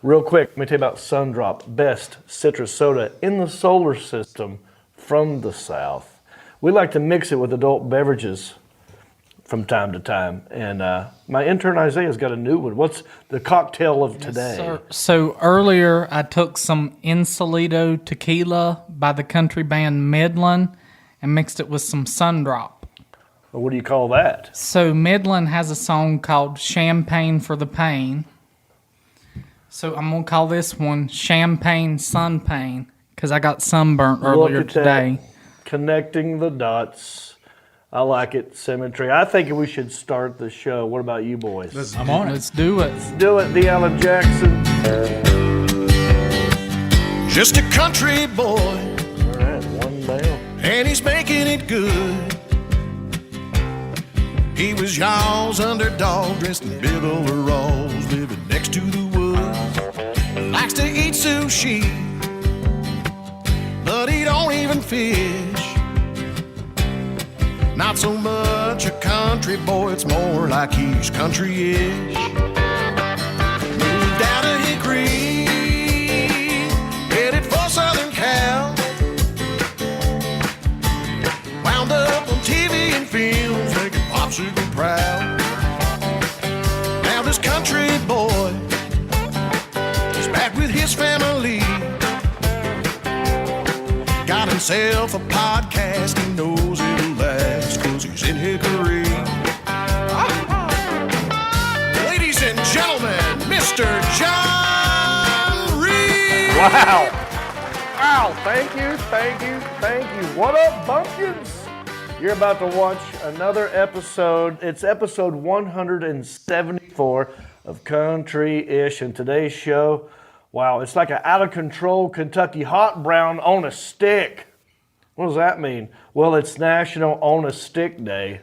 Real quick, let me tell you about Sundrop, best citrus soda in the solar system from the South. We like to mix it with adult beverages from time to time. And my intern Isaiah's got a new one. What's the cocktail of today? Yes, so earlier I took some Insolito tequila by the country band Midland and mixed it with some Sundrop. What do you call that? So Midland has a song called Champagne for the Pain. So I'm going to call this one Champagne Sun Pain because I got sunburnt earlier today. Connecting the dots. I like it. Symmetry. I think we should start the show. What about you boys? I'm on it. Let's do it. Let's do it, the Alan Jackson. Just a country boy. All right, one down. And he's making it good. He was y'all's underdog, dressed in bib overalls, living next to the woods. Likes to eat sushi, but he don't even fish. Not so much a country boy, it's more like he's country-ish. Moved down to Hickory, headed for Southern Cal. Wound up on TV and films, making popsicle proud. Now this country boy is back with his family. Got himself a podcast, he knows it'll last, cause he's in Hickory. Ladies and gentlemen, Mr. John Reed. Wow. Wow. Thank you, thank you, thank you. What up, bumpkins? You're about to watch another episode. It's episode 174 of Country-ish. And today's show, wow, it's like an out-of-control Kentucky hot brown on a stick. What does that mean? Well, it's National On a Stick Day.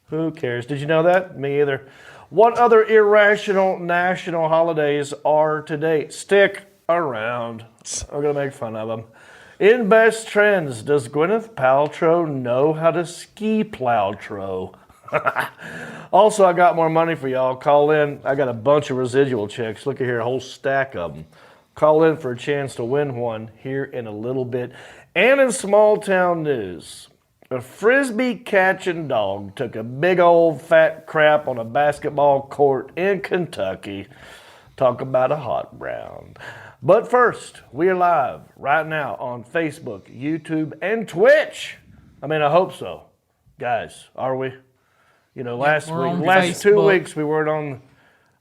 Who cares? Did you know that? Me either. What other irrational national holidays are today? Stick around. I'm going to make fun of them. In best trends, does Gwyneth Paltrow know how to ski Paltrow? Also, I got more money for y'all. Call in. I got a bunch of residual checks. Look at here, a whole stack of them. Call in for a chance to win one here in a little bit. And in small town news, a Frisbee-Catching dog took a big old fat crap on a basketball court in Kentucky. Talk about a hot brown. But first, we are live right now on Facebook, YouTube, and Twitch. I mean, I hope so. Guys, are we? You know, last 2 weeks we weren't on.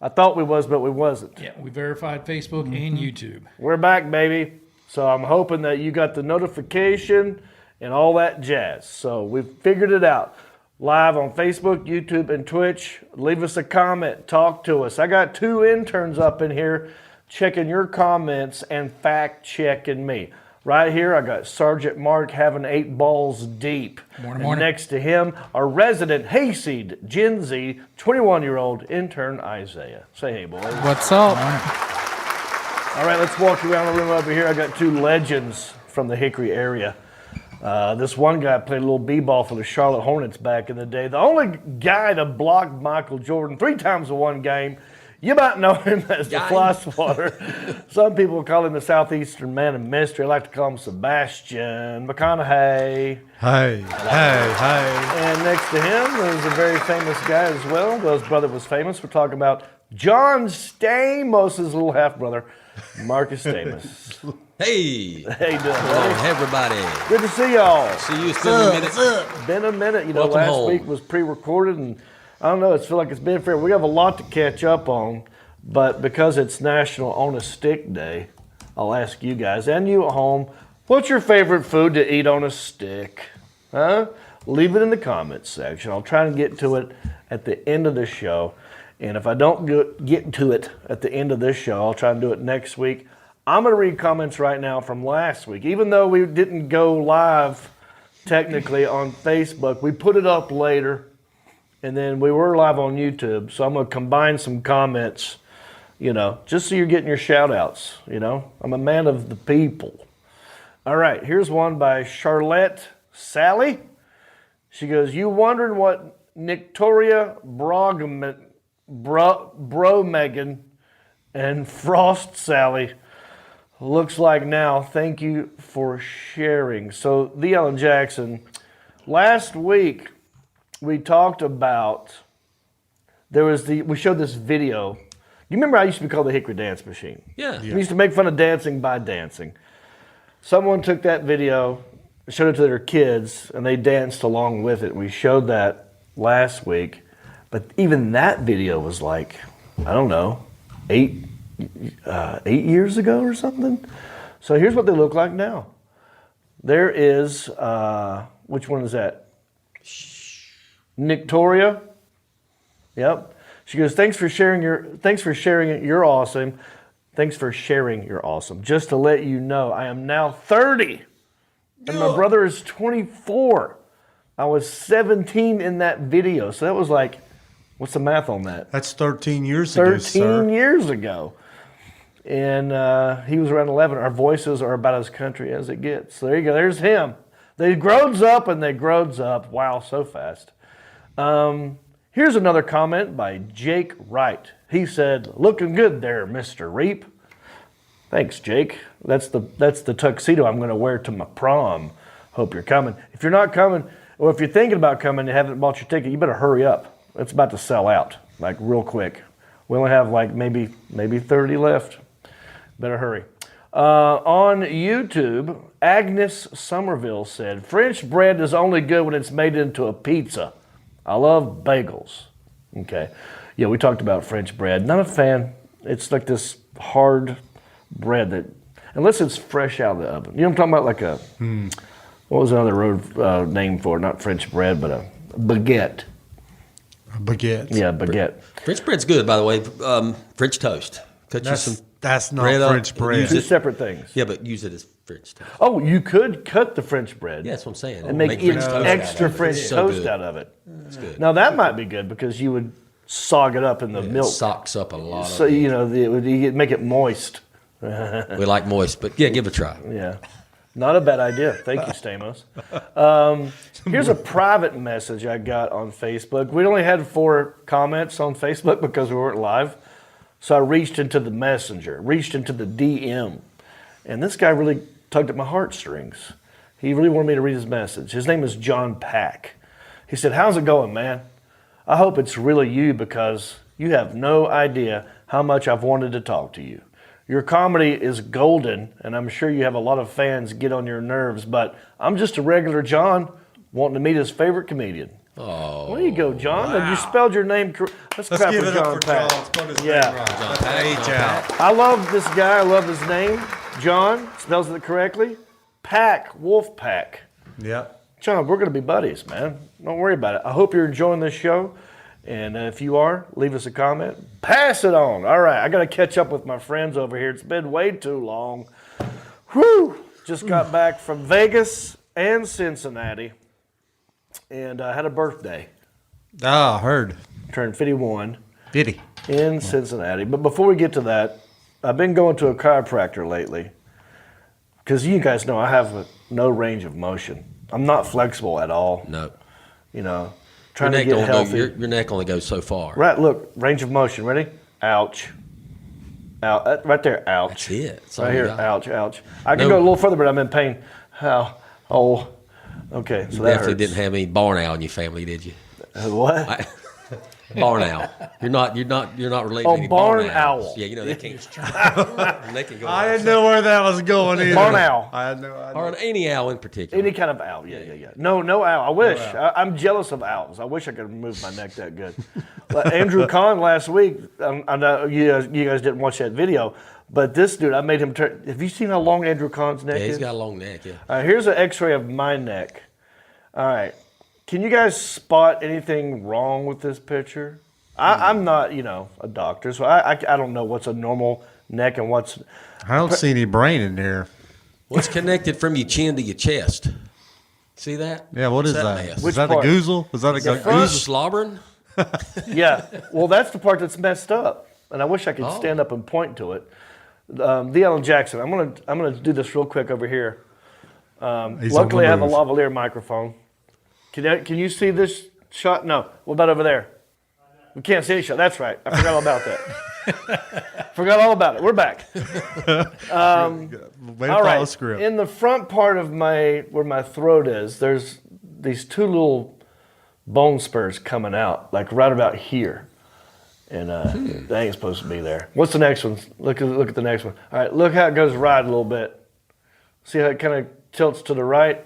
I thought we was, but we wasn't. Yeah, we verified Facebook and YouTube. We're back, baby. So I'm hoping that you got the notification and all that jazz. So we've figured it out. Live on Facebook, YouTube, and Twitch. Leave us a comment. Talk to us. I got 2 interns up in here checking your comments and fact-checking me. Right here, I got Sergeant Mark having 8 balls deep. Morning. Next to him, our resident hayseed Gen Z 21-year-old intern Isaiah. Say hey, boys. What's up? All right, let's walk around the room over here. I got 2 legends from the Hickory area. This one guy played a little b-ball for the Charlotte Hornets back in the day. The only guy to block Michael Jordan 3 times in one game. You might know him as the Fly Swatter. Some people call him the Southeastern Man of Mystery. I like to call him Sebastian McConaughey. Hey. And next to him is a very famous guy as well. Well, his brother was famous. We're talking about John Stamos' little half-brother, Marcus Stamos. Hey. Hey, Hello, everybody. Good to see y'all. See you. It's been a minute. Been a minute. You know, Welcome last home. week was pre-recorded, and I don't know, it feels like it's been fair. We have a lot to catch up on, but because it's National On a Stick Day, I'll ask you guys, and you at home, what's your favorite food to eat on a stick? Huh? Leave it in the comments section. I'll try and get to it at the end of the show. And if I don't get to it at the end of this show, I'll try and do it next week. I'm going to read comments right now from last week. Even though we didn't go live technically on Facebook, we put it up later. And then we were live on YouTube, so I'm going to combine some comments, you know, just so you're getting your shout-outs, you know. I'm a man of the people. All right, here's one by Charlotte Sally. She goes, you wondering what Victoria Bromegan And Frost Sally looks like now. Thank you for sharing. So, the Alan Jackson, last week we talked about, we showed this video. You remember I used to be called the Hickory Dance Machine? Yeah. We used to make fun of dancing by dancing. Someone took that video, showed it to their kids, and they danced along with it. We showed that last week. But even that video was like, I don't know, 8 years ago or something. So here's what they look like now. There is, which one is that? Victoria. Yep. She goes, thanks for sharing it. You're awesome. Thanks for sharing. You're awesome. Just to let you know, I am now 30 and my brother is 24. I was 17 in that video. So that was like, what's the math on that? That's 13 years ago, 13 years ago. And he was around 11. Our voices are about as country as it gets. So there you go. There's him. They grows up and they grows up. Wow, so fast. Here's another comment by Jake Wright. He said, looking good there, Mr. Reap. Thanks, Jake. That's the tuxedo I'm going to wear to my prom. Hope you're coming. If you're not coming, or if you're thinking about coming and you haven't bought your ticket, you better hurry up. It's about to sell out, like real quick. We only have like maybe 30 left. Better hurry. On YouTube, Agnes Somerville said, French bread is only good when it's made into a pizza. I love bagels. Okay. Yeah, we talked about French bread. Not a fan. It's like this hard bread that, unless it's fresh out of the oven. You know what I'm talking about? Like what was another road name for it? Not French bread, but a baguette. A baguette. Yeah, baguette. French bread's good, by the way. French toast. Cut you some That's not bread up French and bread. use Two it. separate things. Yeah, but use it as French toast. Oh, you could cut the French bread. Yeah, that's what I'm saying. And make French toast extra out of it. French It's so toast good. out of it. It's good. Now that might be good because you would sog it up in the It milk. socks up a lot So, of it. you know, you make it moist. We like moist, but yeah, give it a try. Yeah. Not a bad idea. Thank you, Stamos. Here's a private message I got on Facebook. We only had 4 comments on Facebook because we weren't live. So I reached into the messenger, reached into the DM. And this guy really tugged at my heartstrings. He really wanted me to read his message. His name is John Pack. He said, how's it going, man? I hope it's really you because you have no idea how much I've wanted to talk to you. Your comedy is golden, and I'm sure you have a lot of fans get on your nerves, but I'm just a regular John wanting to meet his favorite comedian. Oh, There you go, John. And you spelled your name correct. Let's clap give for it up John for Pack. John. Let's put his Yeah. name right. John Pack. H-out. I love this guy. I love his name. John spells it correctly. Pack, Wolf Pack. Yep. John, we're going to be buddies, man. Don't worry about it. I hope you're enjoying this show. And if you are, leave us a comment. Pass it on. All right, I got to catch up with my friends over here. It's been way too long. Whew. Just got back from Vegas and Cincinnati. And I had a birthday. Ah, heard. Turned 51 Biddy. in Cincinnati. But before we get to that, I've been going to a chiropractor lately. Because you guys know I have no range of motion. I'm not flexible at all. No. You know, Your trying to neck, get don't go, healthy. your neck only goes so far. Right, look, range of motion. Ready? Ouch. Out. Right there. Ouch. That's it. That's all Right you here. got. Ouch. Ouch. I can No. go a little further, but I'm in pain. Ow. Oh. Okay. So You that definitely hurts. didn't have any barn owl in your family, did you? What? Barn owl. You're not related Oh, to any barn owls. owl. Yeah, you know they can't. They can go. I didn't know where that was going either. Barn owl. I had no idea. Or an any owl in particular. Any kind of owl. Yeah. No owl. I wish. I'm jealous of owls. I wish I could move my neck that good. But Andrew Kahn last week, I know you guys didn't watch that video, but this dude, I made him turn. Have you seen how long Andrew Kahn's neck Yeah, is? he's got a long neck. Yeah. All right, here's an x-ray of my neck. All right. Can you guys spot anything wrong with this picture? I'm not, a doctor, so I don't know what's a normal neck and what's... I don't see any brain in there. What's connected from your chin to your chest? See that? Yeah, what is What's that? mess? Is Which that part? a goozle? Is that a The goozle? front? Slobbering? Yeah, well, that's the part that's messed up, and I wish I could Oh. stand up and point to it. The Alan Jackson, I'm gonna do this real quick over here. He's on Luckily, the I have a move. lavalier microphone. Can you see this shot? No. What about over there? We can't see any shot. That's right. I forgot all about that. Forgot all about it. We're back. Way to All follow right. script. In the front part of where my throat is, there's these two little bone spurs coming out, like right about here. And they ain't supposed to be there. What's the next one? Look at the next one. All right, look how it goes right a little bit. See how it kind of tilts to the right?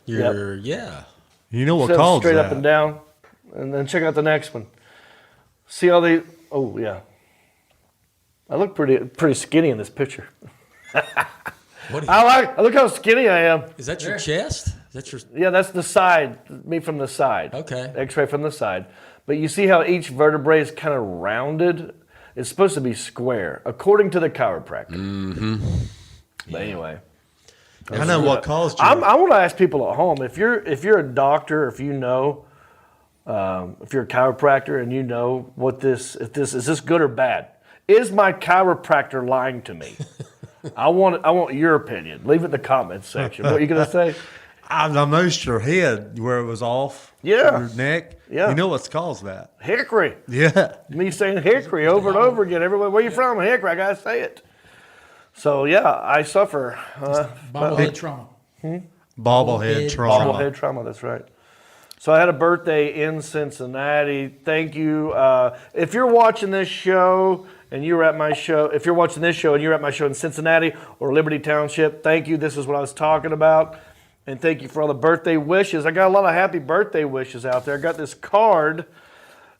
Yeah. You know what Tilts caused straight that? up and down. And then check out the next one. See all these? Oh, yeah. I look pretty skinny in this picture. What Look how skinny I am. is that your chest? Is that your? Yeah, that's the side, me from the side. Okay. X-ray from the side. But you see how each vertebrae is kind of rounded? It's supposed to be square, according to the chiropractor. Mm-hmm. But anyway. I know what caused you. I want to ask people at home, if you're a doctor, if you know, if you're a chiropractor and you know is this good or bad? Is my chiropractor lying to me? I want your opinion. Leave it in the comments section. What are you gonna say? I noticed your head where it was off. Yeah. Your neck. Yeah. You know what's caused that? Hickory. Yeah. Me saying hickory over and over again. Everywhere, where you from? Hickory. I gotta say it. So yeah, I suffer Bobblehead trauma. Bobblehead trauma. bobblehead trauma. That's right. So I had a birthday in Cincinnati. Thank you. If you're watching this show and you're at my show, if you're watching this show and you're at my show in Cincinnati or Liberty Township, thank you. This is what I was talking about. And thank you for all the birthday wishes. I got a lot of happy birthday wishes out there. I got this card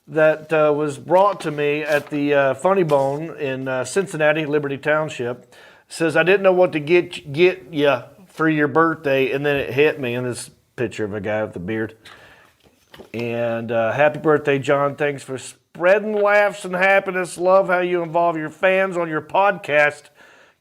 that was brought to me at the Funny Bone in Cincinnati, Liberty Township. It says, I didn't know what to get you for your birthday, and then it hit me in this picture of a guy with a beard. And happy birthday, John. Thanks for spreading laughs and happiness. Love how you involve your fans on your podcast.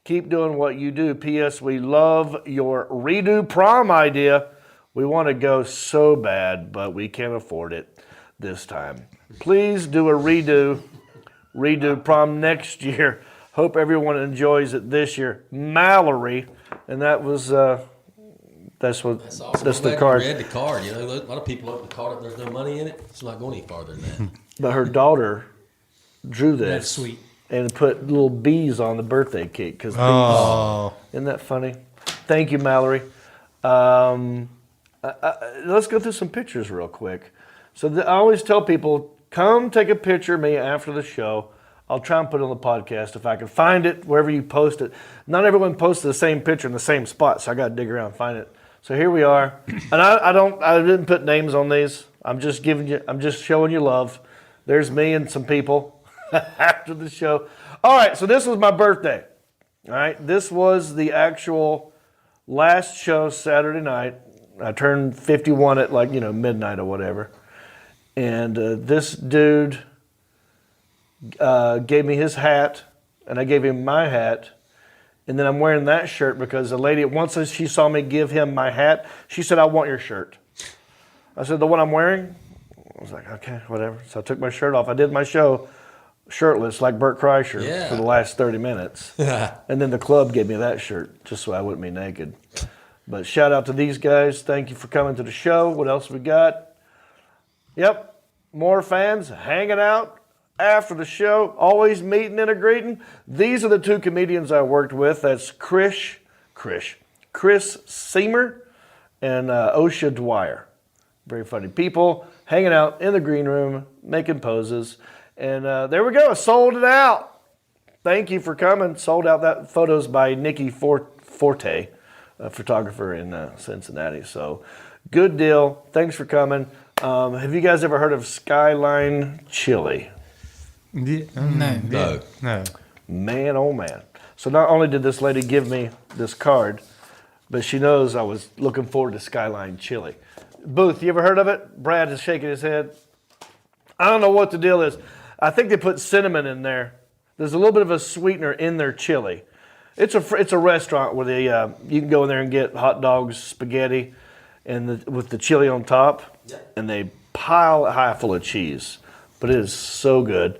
Keep doing what you do. P.S. We love your redo prom idea. We want to go so bad, but we can't afford it this time. Please do a redo prom next year. Hope everyone enjoys it this year. Mallory, and that was that's the card. Read the card. You know, a lot of people open the card up. There's no money in it. It's not going any farther than that. But her daughter drew this. That's sweet. And put little bees on the birthday cake because isn't that funny? Thank you, Mallory. Let's go through some pictures real quick. So I always tell people, come take a picture of me after the show. I'll try and put it on the podcast if I can find it wherever you post it. Not everyone posts the same picture in the same spot, so I got to dig around and find it. So here we are, and I didn't put names on these. I'm just showing you love. There's me and some people after the show. All right, so this was my birthday. All right, this was the actual last show Saturday night. I turned 51 at midnight or whatever. And this dude gave me his hat, and I gave him my hat. And then I'm wearing that shirt because the lady, once she saw me give him my hat, she said, I want your shirt. I said, the one I'm wearing? I was like, okay, whatever. So I took my shirt off. I did my show shirtless like Bert Kreischer for the last 30 minutes. And then the club gave me that shirt just so I wouldn't be naked. But shout out to these guys. Thank you for coming to the show. What else we got? Yep, more fans hanging out after the show, always meeting and a greeting. These are the two comedians I worked with. That's Chris Seamer and Osha Dwyer. Very funny people hanging out in the green room, making poses. And there we go. Sold it out. Thank you for coming. Sold out. That photos by Nikki Forte, a photographer in Cincinnati. So good deal. Thanks for coming. Have you guys ever heard of Skyline Chili? No. Man, oh man. So not only did this lady give me this card, but she knows I was looking forward to Skyline Chili. Booth, you ever heard of it? Brad is shaking his head. I don't know what the deal is. I think they put cinnamon in there. There's a little bit of a sweetener in their chili. It's a restaurant where they you can go in there and get hot dogs, spaghetti, and with the chili on top, and they pile it high full of cheese. But it is so good,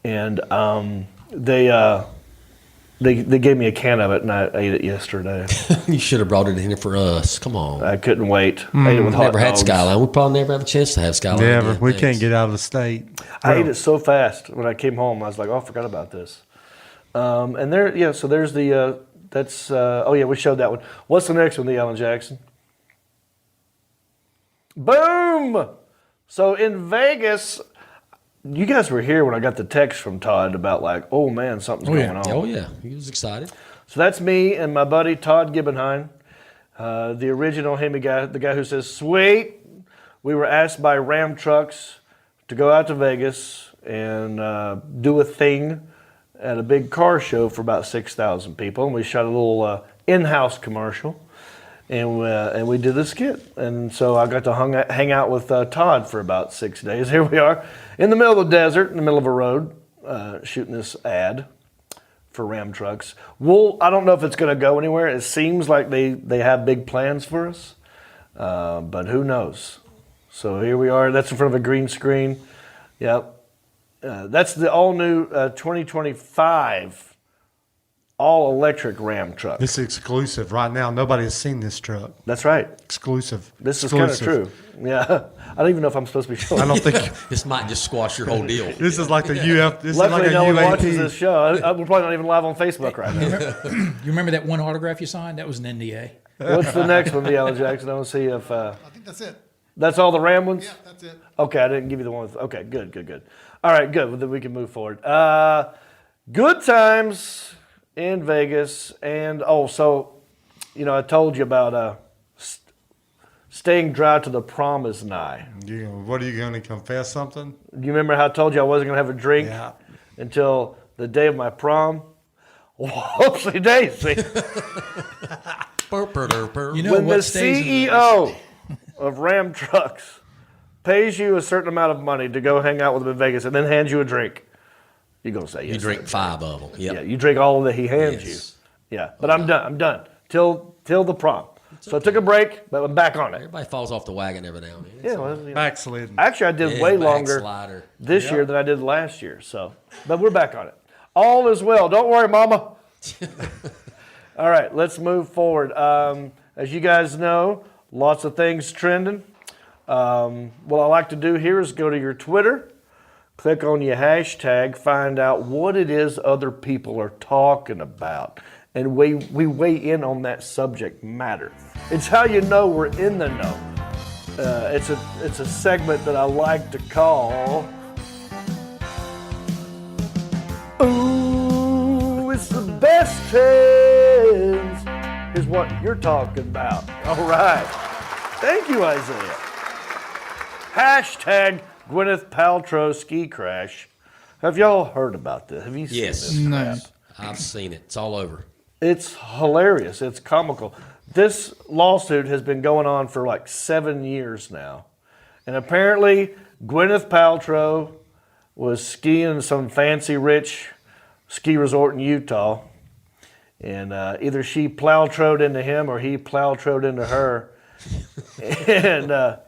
and they They gave me a can of it, and I ate it yesterday. You should have brought it in here for us. Come on. I couldn't wait. I ate it with hot Never had dogs. Skyline. We probably never have a chance to have Skyline. Never. again. We Thanks. can't get out of the state. I ate it so fast when I came home. I was like, oh, I forgot about this. And there, yeah. So there's the. That's. Oh yeah, we showed that one. What's the next one, the Alan Jackson? Boom. So in Vegas, you guys were here when I got the text from Todd about like, oh man, something's going on. Oh, yeah. He was excited. So that's me and my buddy Todd Gibbenheim, the original HEMI guy, the guy who says, sweet. We were asked by Ram Trucks to go out to Vegas and do a thing at a big car show for about 6,000 people. And we shot a little in-house commercial, and we did the skit. And so I got to hang out with Todd for about 6 days. Here we are in the middle of the desert, in the middle of a road, shooting this ad for Ram Trucks. I don't know if it's going to go anywhere. It seems like they have big plans for us, but who knows? So here we are. That's in front of a green screen. Yep. That's the all-new 2025 all-electric Ram truck. This is exclusive right now. Nobody has seen this truck. That's right. Exclusive. This is kind of Exclusive. true. Yeah. I don't even know if I'm supposed to be showing I don't think This might just squash your whole deal. this is like the UF. This Luckily, is no like one a watches this UAP. show. We're probably not even live on Facebook right now. You remember that one autograph you signed? That was an NDA. What's the next one, the Alan Jackson? I want to see if I think that's it. that's all the Ram ones. Yeah, that's it. Okay, I didn't give you the one with. Okay, good. All right, good. Well, then we can move forward. Good times in Vegas, and so I told you about staying dry till the prom is nigh. What are you going to confess something? You remember how I told you I wasn't going to have a drink Yeah. until the day of my prom? Whoopsie daisy. You know When the what stays in the CEO of Ram Trucks pays you a certain amount of money to go hang out with him in Vegas and then hands you a drink, you're going to say yes. You drink 5 of them. Yep. Yeah, you drink all that he hands Yes. you. Yeah, but I'm done till the prom. So I took a break, but I'm back on it. Everybody falls off the wagon every now and then. Yeah, well, Backslidden. actually, I did Yeah, way longer backslider. this year than I did last year. So, but we're back on it. All is well. Don't worry, Mama. All right, let's move forward. As you guys know, lots of things trending. What I like to do here is go to your Twitter, click on your hashtag, find out what it is other people are talking about, and we weigh in on that subject matter. It's how you know we're in the know. It's a segment that I like to call Ooh, it's the best trends is what you're talking about. All right. Thank you, Isaiah. Hashtag Gwyneth Paltrow ski crash. Have y'all heard about this? Have you seen Yes. this? No. I've seen it. It's all over. It's hilarious. It's comical. This lawsuit has been going on for like 7 years now. And apparently, Gwyneth Paltrow was skiing in some fancy rich ski resort in Utah. And either she plowtrowed into him or he plowtrowed into her. And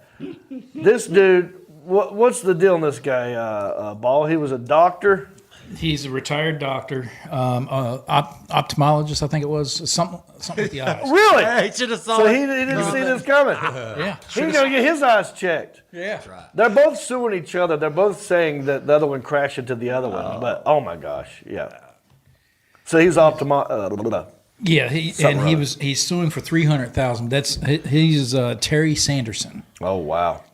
this dude, what's the deal on this guy, Ball? He was a doctor. He's a retired doctor, ophthalmologist, I think it was, something with the eyes. Really? Hey, should have saw So it. he didn't see this coming. Yeah. He's going to get his eyes checked. Yeah. They're both suing each other. They're both saying that the other one crashed into the other one. But, oh my gosh, yeah. So he's Yeah, he's suing for $300,000. He's Terry Sanderson. Oh, wow.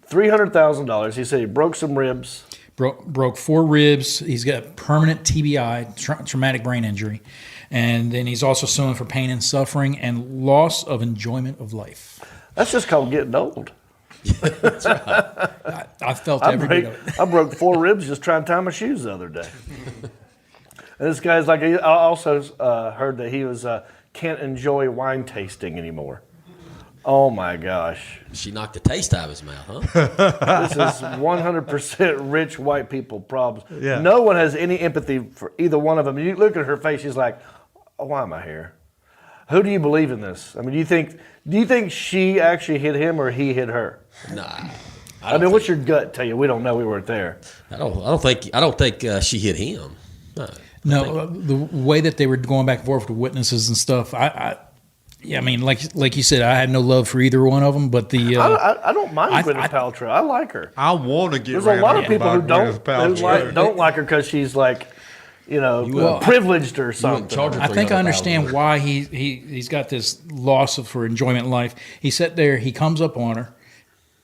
$300,000. He said he broke some ribs. Broke 4 ribs. He's got permanent TBI, traumatic brain injury. And then he's also suing for pain and suffering and loss of enjoyment of life. That's just called getting old. I felt every bit of it. I broke 4 ribs just trying to tie my shoes the other day. And this guy's like, I also heard that he can't enjoy wine tasting anymore. Oh my gosh. She knocked the taste out of his mouth, huh? This is 100% rich white people problems. Yeah. No one has any empathy for either one of them. You look at her face, she's like, oh, why am I here? Who do you believe in this? I mean, do you think she actually hit him or he hit her? Nah. I mean, what's your gut tell you? We don't know. We weren't there. I don't think she hit him. No. No, the way that they were going back and forth with witnesses and stuff, yeah, I mean, like you said, I had no love for either one of them, but the I don't mind Gwyneth Paltrow. I like her. I want to get. There's a lot of random people who about Gwyneth Paltrow. don't like her because she's like, privileged or something. charge her I for think I another understand $1,000. why he's got this loss for enjoyment in life. He sat there, he comes up on her,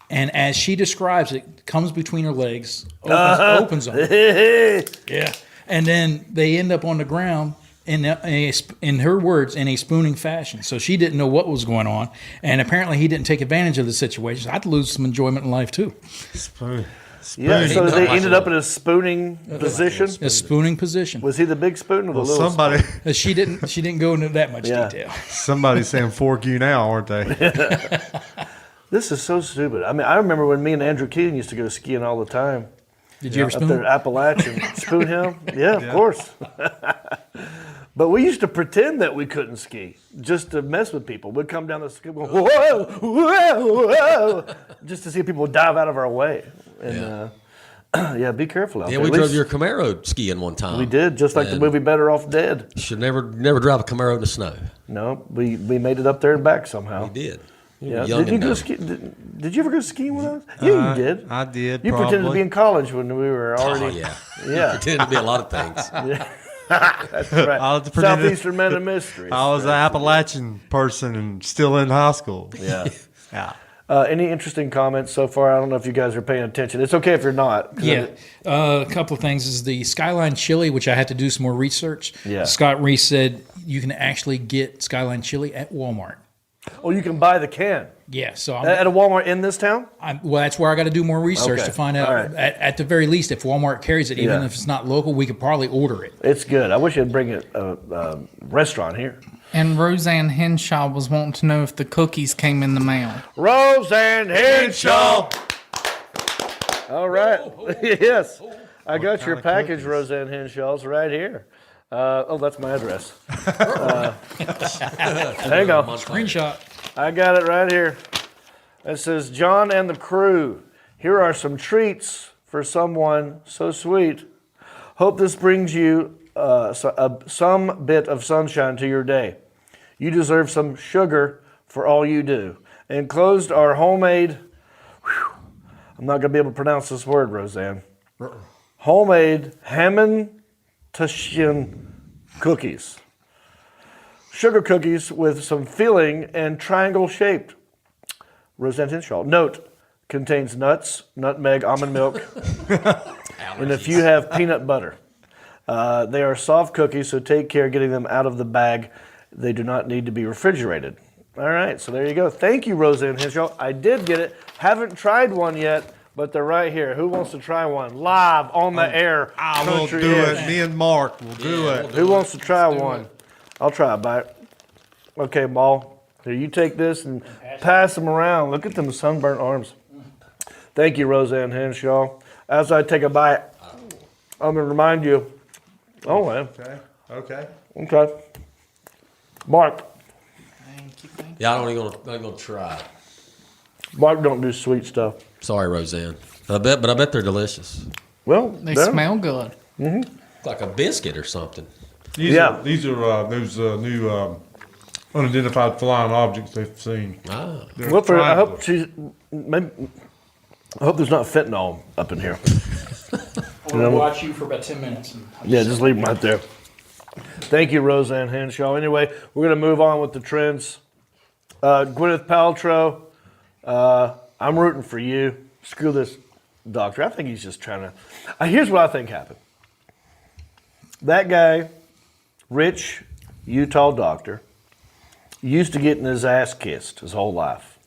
and as she describes it, comes between her legs, opens them. Yeah. And then they end up on the ground in her words, in a spooning fashion. So she didn't know what was going on, and apparently he didn't take advantage of the situation. I'd lose some enjoyment in life too. Yeah, so they ended up in a spooning position. A spooning position. Was he the big spoon or the little Somebody, She didn't go into that much detail. somebody's saying "fork you now," aren't they? This is so stupid. I mean, I remember when me and Andrew Keaton used to go skiing all the time. Did you ever Up spoon? there at Appalachian. Spoon him? Yeah, of course. But we used to pretend that we couldn't ski just to mess with people. We'd come down the ski, go, whoa, whoa, whoa, just to see people dive out of our way. And be careful out Yeah, there. we At drove least your Camaro skiing one time. we did, just like the And movie Better Off Dead. You should never drive a Camaro in the snow. No, we made it up there and back somehow. We did. We Yeah. were young Did you and go dumb. ski? Did you ever go skiing with us? Yeah, you did. I did. You pretended to probably. be in college when we were already. Oh, yeah. Yeah. Pretended to be a lot of things. That's right. I was pretending- Southeastern Men of Mysteries. I was an Appalachian person and still in high school. Yeah. Yeah. Any interesting comments so far? I don't know if you guys are paying attention. It's okay if you're not. 'Cause Yeah, a couple of things is the Skyline chili, which I had to do some more research. Yeah. Scott Reese said you can actually get Skyline chili at Walmart. Oh, you can buy the can Yeah, so at a Walmart in this town. well, that's where I got to do more research Okay. to find out. All right. At the very least, if Walmart carries it, even Yeah. if it's not local, we could probably order it. It's good. I wish you'd bring it a restaurant here. And Roseanne Henshaw was wanting to know if the cookies came in the mail. Roseanne Henshaw. All right. Yes. I got your kind of package, cookies? Roseanne Henshaw's right here. That's my address. Hang on. Screenshot. I got it right here. It says, John and the crew, here are some treats for someone so sweet. Hope this brings you some bit of sunshine to your day. You deserve some sugar for all you do. Enclosed are homemade, I'm not going to be able to pronounce this word, Roseanne. Homemade Hamantashian cookies. Sugar cookies with some filling and triangle shaped. Roseanne Henshaw. Note, contains nuts, nutmeg, almond milk, and if you have peanut butter. They are soft cookies, so take care getting them out of the bag. They do not need to be refrigerated. All right, so there you go. Thank you, Roseanne Henshaw. I did get it. Haven't tried one yet, but they're right here. Who wants to try one? Live on the air. I will Country do Edge. it. Me and Mark will do it. Who wants to try one? I'll try a bite. Okay, Ball. Here, you take this and pass them around. Look at them sunburnt arms. Thank you, Roseanne Henshaw. As I take a bite, I'm going to remind you. Oh, man. Okay. Okay. Mark. Yeah, I'm gonna try. Mark don't do sweet stuff. Sorry, Roseanne. I bet they're delicious. Well, They they're- smell good. It's like a biscuit or something. These Yeah. are those new unidentified flying objects they've seen. Ah. They're Well, I hope triangular. I hope there's not fentanyl up in here. I'm going to watch you for about 10 minutes. Yeah, just leave them right there. Thank you, Roseanne Henshaw. Anyway, we're going to move on with the trends. Gwyneth Paltrow, I'm rooting for you. Screw this doctor. I think he's just trying to. Here's what I think happened. That guy, rich Utah doctor, used to getting his ass kissed his whole life.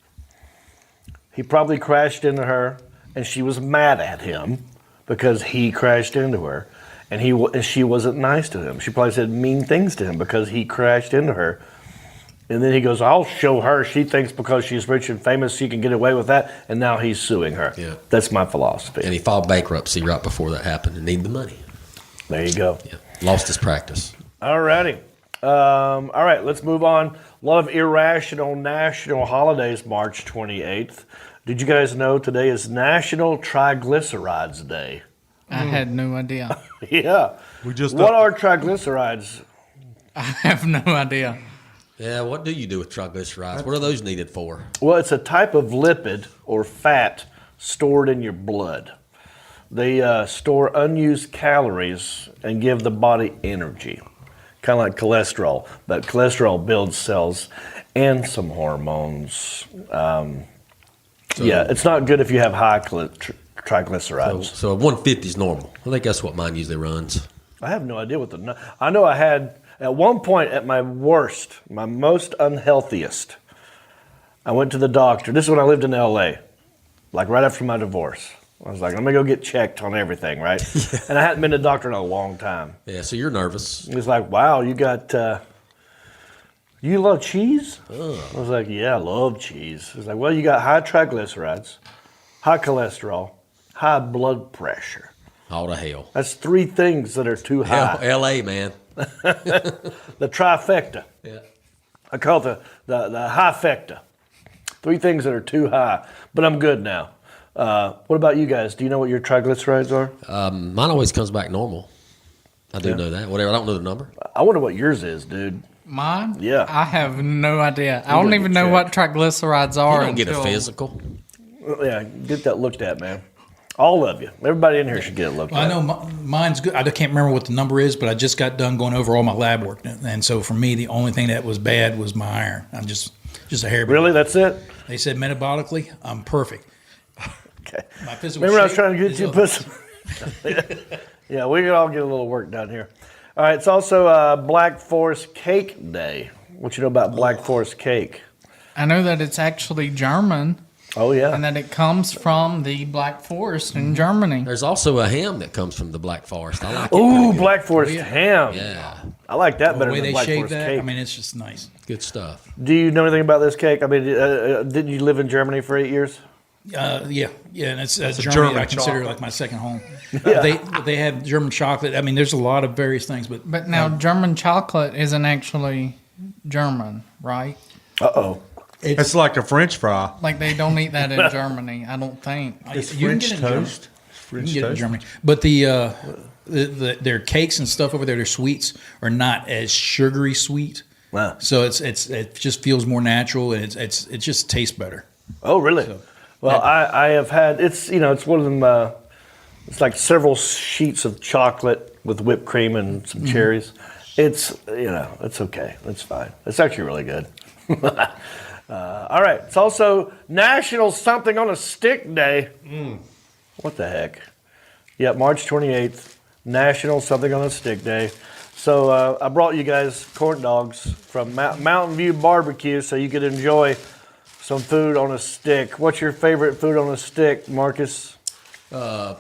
He probably crashed into her, and she was mad at him because he crashed into her, and she wasn't nice to him. She probably said mean things to him because he crashed into her. And then he goes, I'll show her. She thinks because she's rich and famous, she can get away with that. And now he's suing her. Yeah. That's my philosophy. And he filed bankruptcy right before that happened and needed the money. There you go. Yeah. Lost his practice. All righty. All right, let's move on. A lot of irrational national holidays, March 28th. Did you guys know today is National Triglycerides Day? I had no idea. Yeah. We just What are triglycerides? I have no idea. Yeah, what do you do with triglycerides? What are those needed for? Well, it's a type of lipid or fat stored in your blood. They store unused calories and give the body energy, kind of like cholesterol. But cholesterol builds cells and some hormones. It's not good if you have high triglycerides. So 150 is normal. I think that's what mine usually runs. I have no idea what I know I had, at one point at my worst, my most unhealthiest, I went to the doctor. This is when I lived in LA, like right after my divorce. I was like, I'm going to go get checked on everything, right? And I hadn't been to the doctor in a long time. Yeah, so you're nervous. He was like, wow, you love cheese? I was like, yeah, I love cheese. He was like, well, you got high triglycerides, high cholesterol, high blood pressure. All to hell. That's 3 things that are too high. L.A., man. The trifecta. Yeah. I call it the high-fecta. 3 things that are too high. But I'm good now. What about you guys? Do you know what your triglycerides are? Mine always comes back normal. I do know that. Whatever. I don't know the number. I wonder what yours is, dude. Mine? Yeah. I have no idea. I don't even know what triglycerides are. You don't get a physical. Yeah, get that looked at, man. All of you. Everybody in here should get it looked Well, at. I know mine's good. I can't remember what the number is, but I just got done going over all my lab work, and so for me, the only thing that was bad was my iron. I'm just a hair. Really? That's it? They said metabolically, I'm perfect. Okay. My physical Remember I was shape trying to get is you to up. put some... Yeah, we can all get a little work done here. All right, it's also Black Forest Cake Day. What you know about Black Forest cake? I know that it's actually German Oh, yeah. and that it comes from the Black Forest in Germany. There's also a ham that comes from the Black Forest. I like it. Ooh, pretty good. Black Forest ham. Yeah, I like that The better way than they Black shave Forest that, cake. I mean, it's just nice. good stuff. Do you know anything about this cake? I mean, didn't you live in Germany for 8 years? Yeah, and it's Germany. German I consider chocolate. like my second home. They have German chocolate. I mean, there's a lot of various things, But now German chocolate isn't actually German, right? Uh-oh. It's like a French fry. Like they don't eat that in Germany, I don't think. It's you can French get it in Germany. toast. You French can get it in toast. Germany, but their cakes and stuff over there, their sweets are not as sugary sweet. Wow. So it just feels more natural, and it just tastes better. Oh, really? Well, I have had, it's one of them, it's like several sheets of chocolate with whipped cream and some cherries. It's, it's okay. It's fine. It's actually really good. All right. It's also National Something on a Stick Day. What the heck? Yeah, March 28th, National Something on a Stick Day. So I brought you guys corn dogs from Mountain View Barbecue so you could enjoy some food on a stick. What's your favorite food on a stick, Marcus? I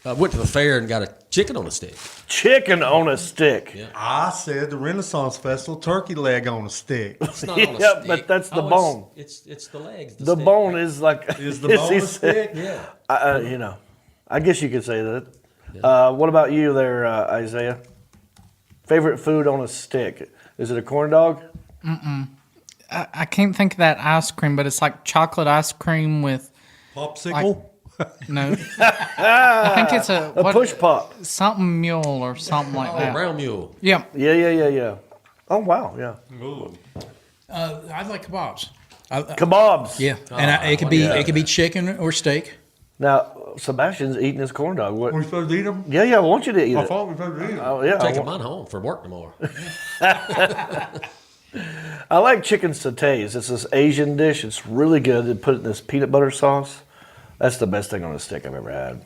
went to the fair and got a chicken on a stick. Chicken on a stick. Yeah. I said the Renaissance Festival turkey leg on a stick. It's not on a Yeah, stick. but that's the Oh, bone. It's the legs. The stick. bone is like... Is the bone he a said. stick? Yeah. I guess you could say that. What about you there, Isaiah? Favorite food on a stick? Is it a corn dog? I can't think of that ice cream, but it's like chocolate ice cream with Popsicle? no. I think it's a Push pop. something mule or something like Oh, that. brown mule. Yeah. Yeah. Oh, wow, yeah. I like kebabs. Kebabs. Yeah, and it could be chicken or steak. Now, Sebastian's eating his corn dog. What? We're supposed to eat them? Yeah, I want you to eat I it. thought we were supposed to eat them. Oh, yeah. Taking mine home for work tomorrow. I like chicken satays. It's this Asian dish. It's really good. They put it in this peanut butter sauce. That's the best thing on a stick I've ever had.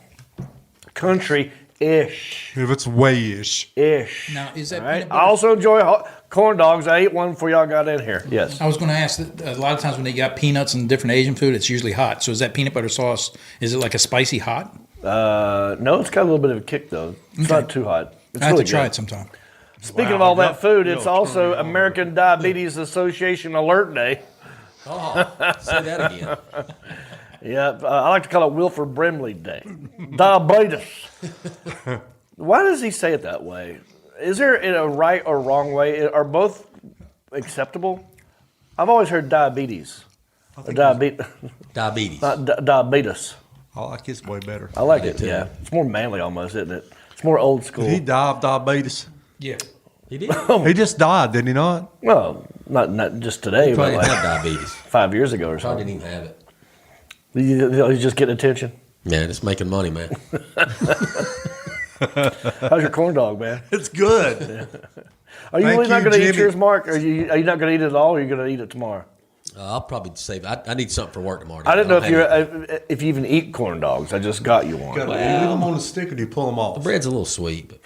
Country-ish. If it's way-ish. Ish. Now, is that All right. peanut I butter? also enjoy corn dogs. I ate one before y'all got in here. Yes. I was going to ask. A lot of times when they got peanuts and different Asian food, it's usually hot. So is that peanut butter sauce? Is it like a spicy hot? No, it's got a little bit of a kick, though. It's not too hot. It's I have really to try good. it sometime. Speaking of Wow, all that food, you'll it's turn also me on. American Diabetes Association Alert Day. Oh, say that again. Yeah, I like to call it Wilford Brimley Day. Diabetes. Why does he say it that way? Is there a right or wrong way? Are both acceptable? I've always heard diabetes. Or diabetes. Diabetes. Diabetes. I like his way better. I like I do it, too. yeah. It's more manly almost, isn't it? It's more old school. Did he die of diabetes? Yeah. He did. He just died, did he not? Well, not just today, but Probably like didn't have diabetes. 5 years ago or Probably something. didn't even have it. He's just getting attention. Man, it's making money, man. How's your corn dog, man? It's good. Are you Thank really not you, going to eat Jimmy. yours, Mark? Are you not going to eat it at all, or are you going to eat it tomorrow? I'll probably save it. I need something for work tomorrow. I didn't know don't if you even eat corn dogs. I just got you one. Do you leave them on the stick or do you pull them off? The bread's a little sweet, but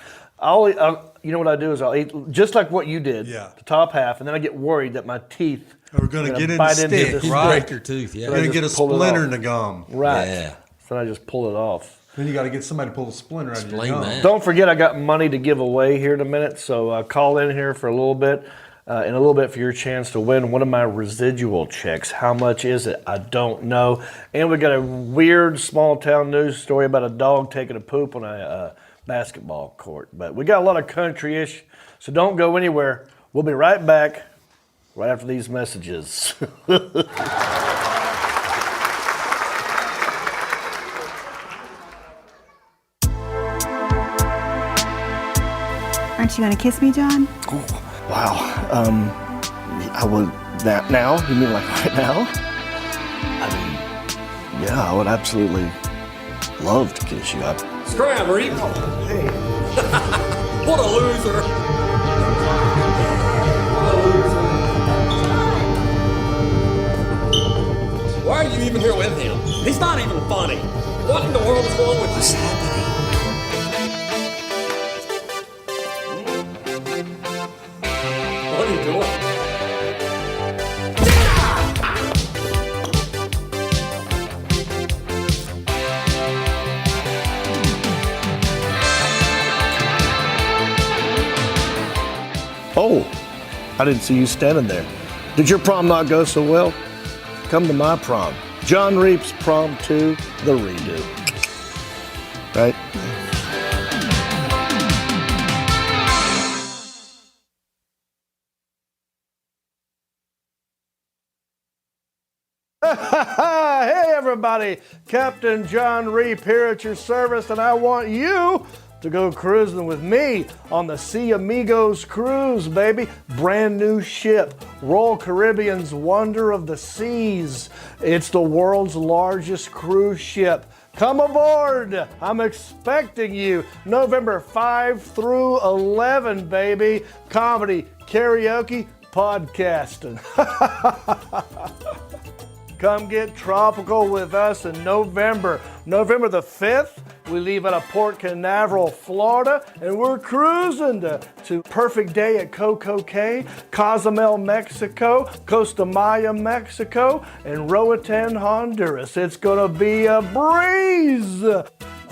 You know what I do is I'll eat just like what you did, Yeah. the top half, and then I get worried that my teeth We're going to get in the bite into stick, the right? break your tooth. Yeah. You're going to get a just pull it splinter off. in the gum. Right. Yeah. So I just pull it off. Then you got to get somebody to pull the splinter out of your Explain gum. that. Don't forget, I got money to give away here in a minute, so call in here for a little bit, in a little bit for your chance to win one of my residual checks. How much is it? I don't know. And we got a weird small town news story about a dog taking a poop on a basketball court. But we got a lot of country-ish, so don't go anywhere. We'll be right back right after these messages. Aren't you gonna kiss me, John? Wow. I would that now? You mean like right now? I mean, yeah, I would absolutely love to kiss you. Scram, Reap. What a loser. Why are you even here with him? He's not even funny. What in the world is wrong with this? What are you doing? Oh, I didn't see you standing there. Did your prom not go so well? Come to my prom. John Reap's Prom 2, the redo. Right? Hey everybody, Captain John Reap here at your service, and I want you to go cruising with me on the Sea Amigos cruise, baby. Brand new ship, Royal Caribbean's Wonder of the Seas. It's the world's largest cruise ship. Come aboard! I'm expecting you November 5 through 11, baby. Comedy, karaoke, podcasting. Come get tropical with us in November. November the 5th, we leave out of Port Canaveral, Florida, and we're cruising to Perfect Day at Coco Cay, Cozumel, Mexico, Costa Maya, Mexico, and Roatan, Honduras. It's gonna be a breeze.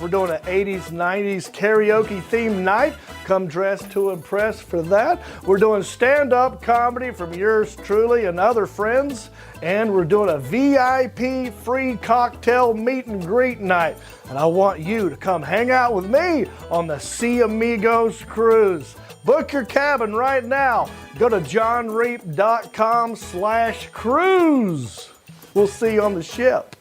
We're doing an 80s, 90s karaoke themed night. Come dressed to impress for that. We're doing stand-up comedy from yours truly and other friends. And we're doing a VIP free cocktail meet and greet night. And I want you to come hang out with me on the Sea Amigos cruise. Book your cabin right now. Go to johnreap.com/cruise. We'll see you on the ship.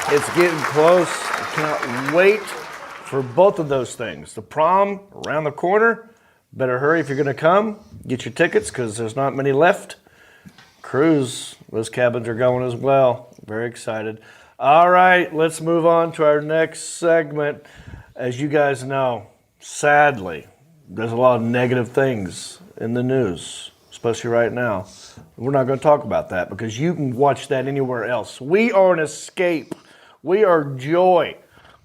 It's getting close. I cannot wait for both of those things. The prom around the corner. Better hurry if you're going to come. Get your tickets because there's not many left. Cruise, those cabins are going as well. Very excited. All right, let's move on to our next segment. As you guys know, sadly, there's a lot of negative things in the news, especially right now. We're not going to talk about that because you can watch that anywhere else. We are an escape. We are joy.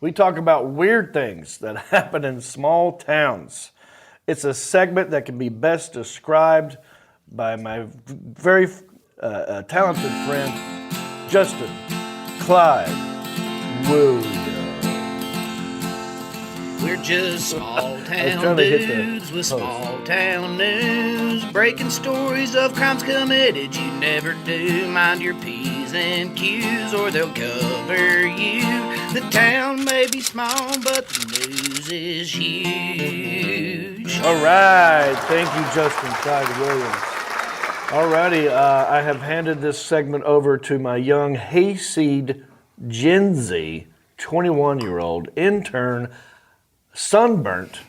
We talk about weird things that happen in small towns. It's a segment that can be best described by my very talented friend, Justin Clyde Williams. We're just small trying town to hit the dudes with post. small town news, breaking stories of crimes committed you never do. Mind your P's and Q's or they'll cover you. The town may be small, but the news is huge. All right, thank you, Justin Clyde Williams. Alrighty, I have handed this segment over to my young hayseed Gen Z, 21-year-old intern, sunburnt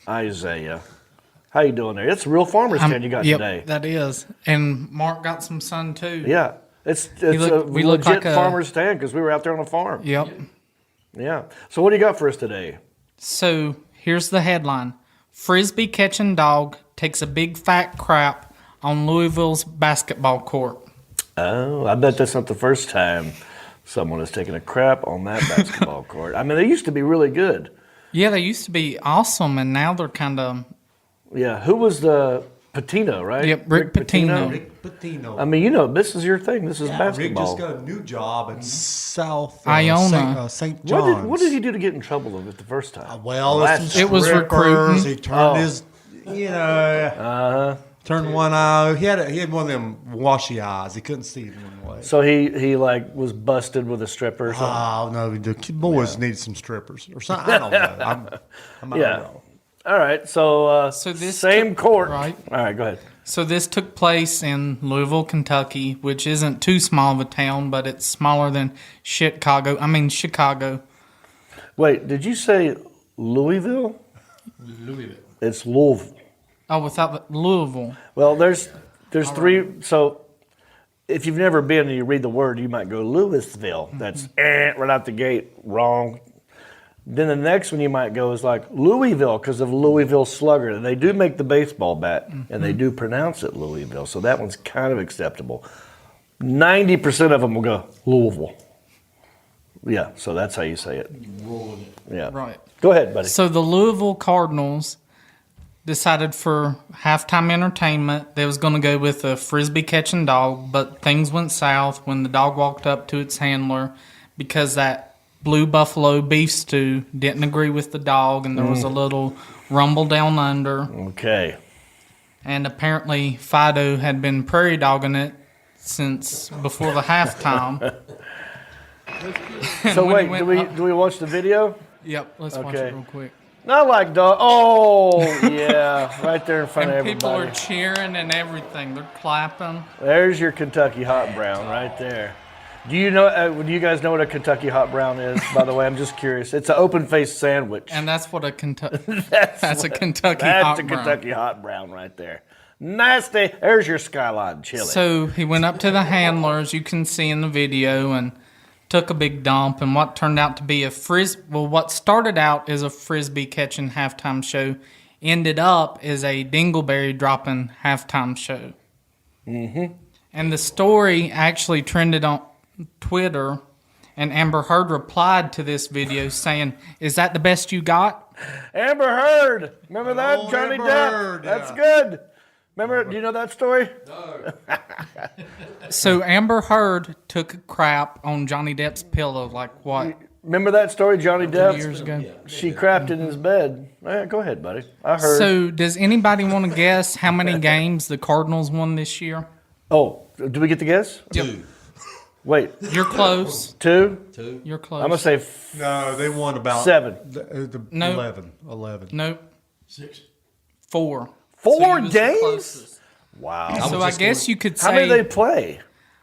Isaiah. How you doing there? It's a real farmer's tan you got today. That is. And Mark got some sun too. Yeah. It's we a look legit like a- farmer's tan because we were out there on a farm. Yep. Yeah. So what do you got for us today? So here's the headline. Frisbee-catching dog takes a big fat crap on Louisville's basketball court. Oh, I bet that's not the first time someone has taken a crap on that basketball court. I mean, they used to be really good. Yeah, they used to be awesome, and now they're kind of... Yeah. Who was the Patino, right? Yep, Rick Pitino. Rick Pitino. I mean, you know, this is your thing. This is Rick basketball. just got a new job at South Iona. St. John's. What did he do to get in trouble with the first time? Well, Last It was recruiting. He turned his, turned one eye. He had one of them washy eyes. He couldn't see it one way. So he like was busted with a stripper or something. Oh no, the boys need some strippers or something. I don't know. I'm Yeah. wrong. All right. So So this same court. right. All right. Go ahead. So this took place in Louisville, Kentucky, which isn't too small of a town, but it's smaller than Chicago. Wait. Did you say Louisville? Louisville. It's Louisville. Oh, without the Louisville. Well, there's three. So if you've never been and you read the word, you might go Louisville. That's right out the gate. Wrong. Then the next one you might go is like Louisville because of Louisville Slugger. They do make the baseball bat, and they do pronounce it Louisville. So that one's kind of acceptable. 90% of them will go Louisville. Yeah, so that's how you say it. Yeah. Right. Go ahead, buddy. So the Louisville Cardinals decided for halftime entertainment they was going to go with a frisbee-catching dog, but things went south when the dog walked up to its handler because that Blue Buffalo beef stew didn't agree with the dog, and there was a little rumble down under. Okay. And apparently Fido had been prairie dogging it since before the halftime. So When wait, he went do we watch the video? Yep, let's watch Okay. it real quick. Not like dog. Oh yeah, right there in front And of people everybody. are cheering and everything. They're clapping. There's your Kentucky Hot Brown right there. Do you know? Do you guys know what a Kentucky Hot Brown is? By the way, I'm just curious. It's an open-faced sandwich. And that's what a Kentucky. That's a Kentucky That's Hot a Brown. Kentucky Hot Brown right there. Nasty. There's your skyline chili. So he went up to the handler, as you can see in the video, and took a big dump. And what turned out to be what started out as a frisbee catching halftime show, ended up as a dingleberry dropping halftime show. Mm-hmm. And the story actually trended on Twitter, and Amber Heard replied to this video saying, "Is that the best you got?" Amber Heard. Remember that? Oh, Johnny Amber Depp. Heard, That's yeah. good. Remember? Do you know that story? So Amber Heard took a crap on Johnny Depp's pillow, like what, Remember that story, Johnny 2 Depp? years ago? She crapped in his bed. Go ahead, buddy. I heard. So does anybody want to guess how many games the Cardinals won this year? Oh, do we get to guess? Yep. Wait, You're close. two? You're close. I'm going to say No, they won about 7. No. 11. Nope. 6. 4. Four So you was the games? closest. Wow. So I guess you could How many say do they play?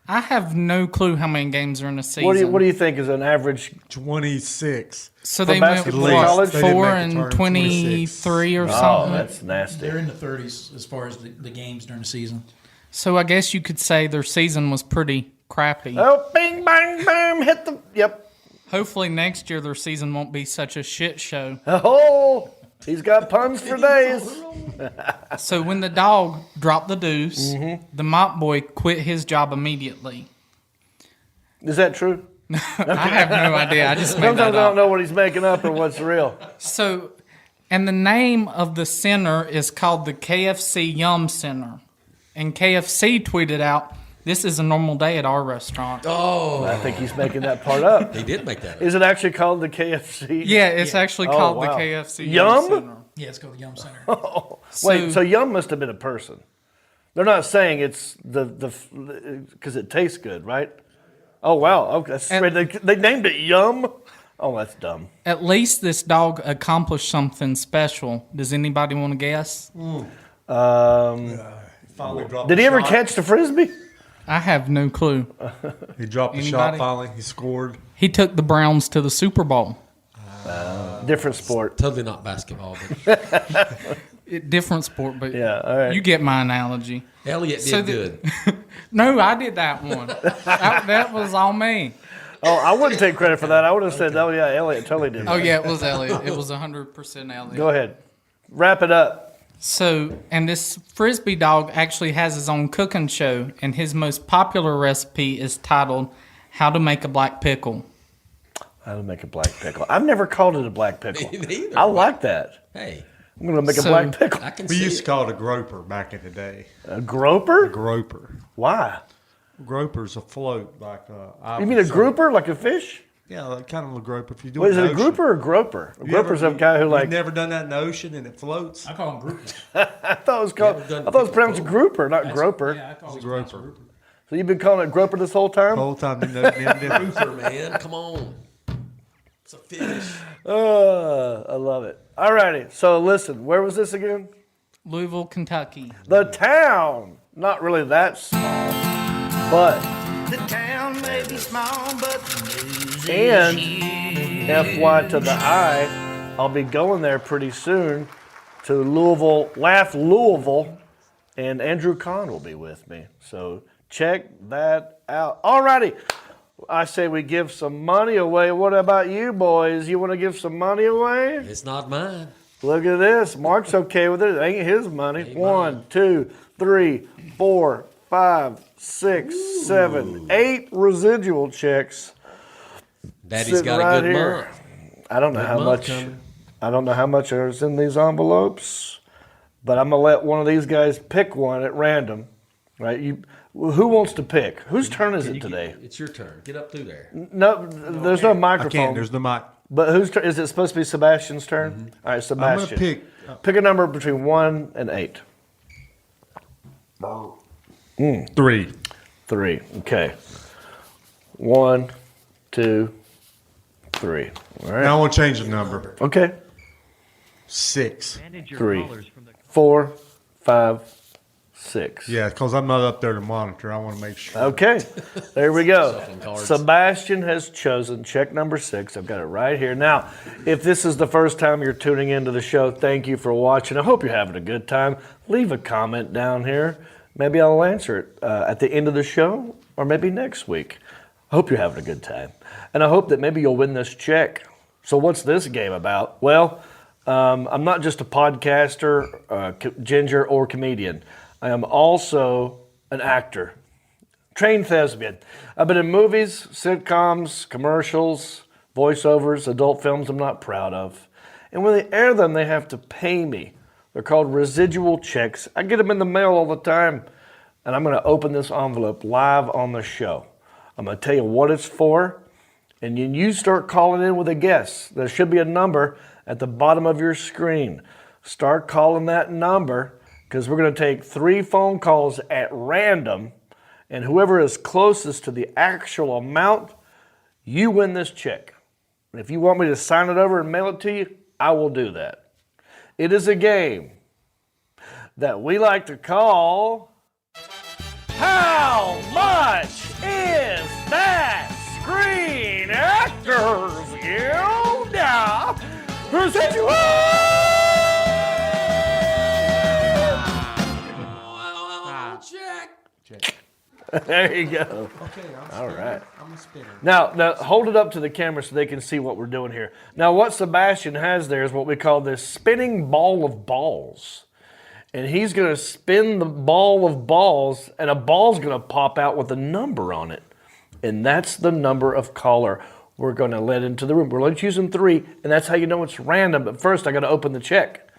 I have no clue how many games are in a season. What do you think is an average? 26. So for they went basketball? what, College? They didn't 4 make the and tournament, 23 or Oh, something. that's nasty. They're in the 30s as far as the games during the season. So I guess you could say their season was pretty crappy. Oh, bing, bang, boom, hit the. Yep. Hopefully next year their season won't be such a shit show. Oh, he's got puns for days. So when the dog dropped the deuce, Mm-hmm. the mop boy quit his job immediately. Is that true? I have no idea. I just made Sometimes that I don't up. know what he's making up or what's real. So, and the name of the center is called the KFC Yum Center. And KFC tweeted out, "This is a normal day at our restaurant." Oh, I think he's making that part up. he did make that up. Is it actually called the KFC? Yeah, it's actually called wow. the KFC Yum? Center. Yeah, it's called the Yum Center. Wait, so Yum must have been a person. They're not saying it's the because it tastes good, right? Oh wow, okay, that's And- great. They named it Yum. Oh, that's dumb. At least this dog accomplished something special. Does anybody want to guess? Finally dropped Did he the ever shot. catch the frisbee? I have no clue. He dropped the shot Anybody? finally. He scored. He took the Browns to the Super Bowl. Different sport. Totally not basketball, but Different sport, but Yeah, all right. you get my analogy. Elliot So did the- good. No, I did that one. that was all me. Oh, I wouldn't take credit for that. I would have said, oh, yeah, Elliot totally did. Oh, yeah, it was Elliot. It was 100% Elliot. Go ahead. Wrap it up. So, and this Frisbee dog actually has his own cooking show, and his most popular recipe is titled How to Make a Black Pickle. How to make a black pickle. I've never called it a black pickle. Me neither. I like that. Hey, I'm going to make a So- black pickle. I can We see used to it. call it a groper back in the day. A groper? Groper. Why? Groper's a float like. You mean a grouper, like a fish? Yeah, like kind of a groper. If you do Wait, is in it the a ocean. grouper or groper? A You groper's ever- a guy who you've like. never done that in the ocean and it floats. I call them groupers. I thought it was called. You ever done I thought it was pickle pronounced food? grouper, not groper. Yeah, I call It's it a groper. So you've been calling it groper this whole time? The whole time. Didn't Grouper, man. Come on. It's a fish. I love it. All righty. So listen, where was this again? Louisville, Kentucky. The town. Not really that small, but The town may be small, but the news And- is huge. FY to the I, I'll be going there pretty soon to Louisville, Laugh Louisville, and Andrew Kahn will be with me. So check that out. All righty. I say we give some money away. What about you boys? You want to give some money away? It's not mine. Look at this. Mark's okay with it. It ain't his money. 1, 2, 3, 4, 5, 6, 7, 8 residual checks. Daddy's Sitting got right a good here. month. I don't know Good how month much. coming. I don't know how much is in these envelopes, but I'm gonna let one of these guys pick one at random. Right? Who wants to pick? Whose turn is it today? It's your turn. Get up through there. No, there's no I microphone. can't. There's no mic. But whose turn is it? Supposed to be Sebastian's turn. All right, I'm Sebastian. gonna pick. Pick a number between 1 and 8. 3. 3. Okay. 1, 2, 3. All right. Now I want to change the number. Okay. 6. 3, 4, 5, 6. Yeah, because I'm not up there to monitor. I want to make sure. Okay, there we go. Shuffling cards. Sebastian has chosen check number 6. I've got it right here. Now, if this is the first time you're tuning into the show, thank you for watching. I hope you're having a good time. Leave a comment down here. Maybe I'll answer it at the end of the show or maybe next week. I hope you're having a good time. And I hope that maybe you'll win this check. So what's this game about? Well, I'm not just a podcaster, ginger, or comedian. I am also an actor, trained thespian. I've been in movies, sitcoms, commercials, voiceovers, adult films I'm not proud of. And when they air them, they have to pay me. They're called residual checks. I get them in the mail all the time. And I'm going to open this envelope live on the show. I'm going to tell you what it's for. And then you start calling in with a guess. There should be a number at the bottom of your screen. Start calling that number, because we're going to take 3 phone calls at random, and whoever is closest to the actual amount, you win this check. And if you want me to sign it over and mail it to you, I will do that. It is a game that we like to call How Much Is That Screen Actors Guild? Residual! There you go. Okay, All right. I'm a spinner. Now, hold it up to the camera so they can see what we're doing here. Now, what Sebastian has there is what we call this spinning ball of balls. And he's going to spin the ball of balls, and a ball's going to pop out with a number on it. And that's the number of caller we're going to let into the room. We're only choosing 3, and that's how you know it's random. But first, I got to open the check.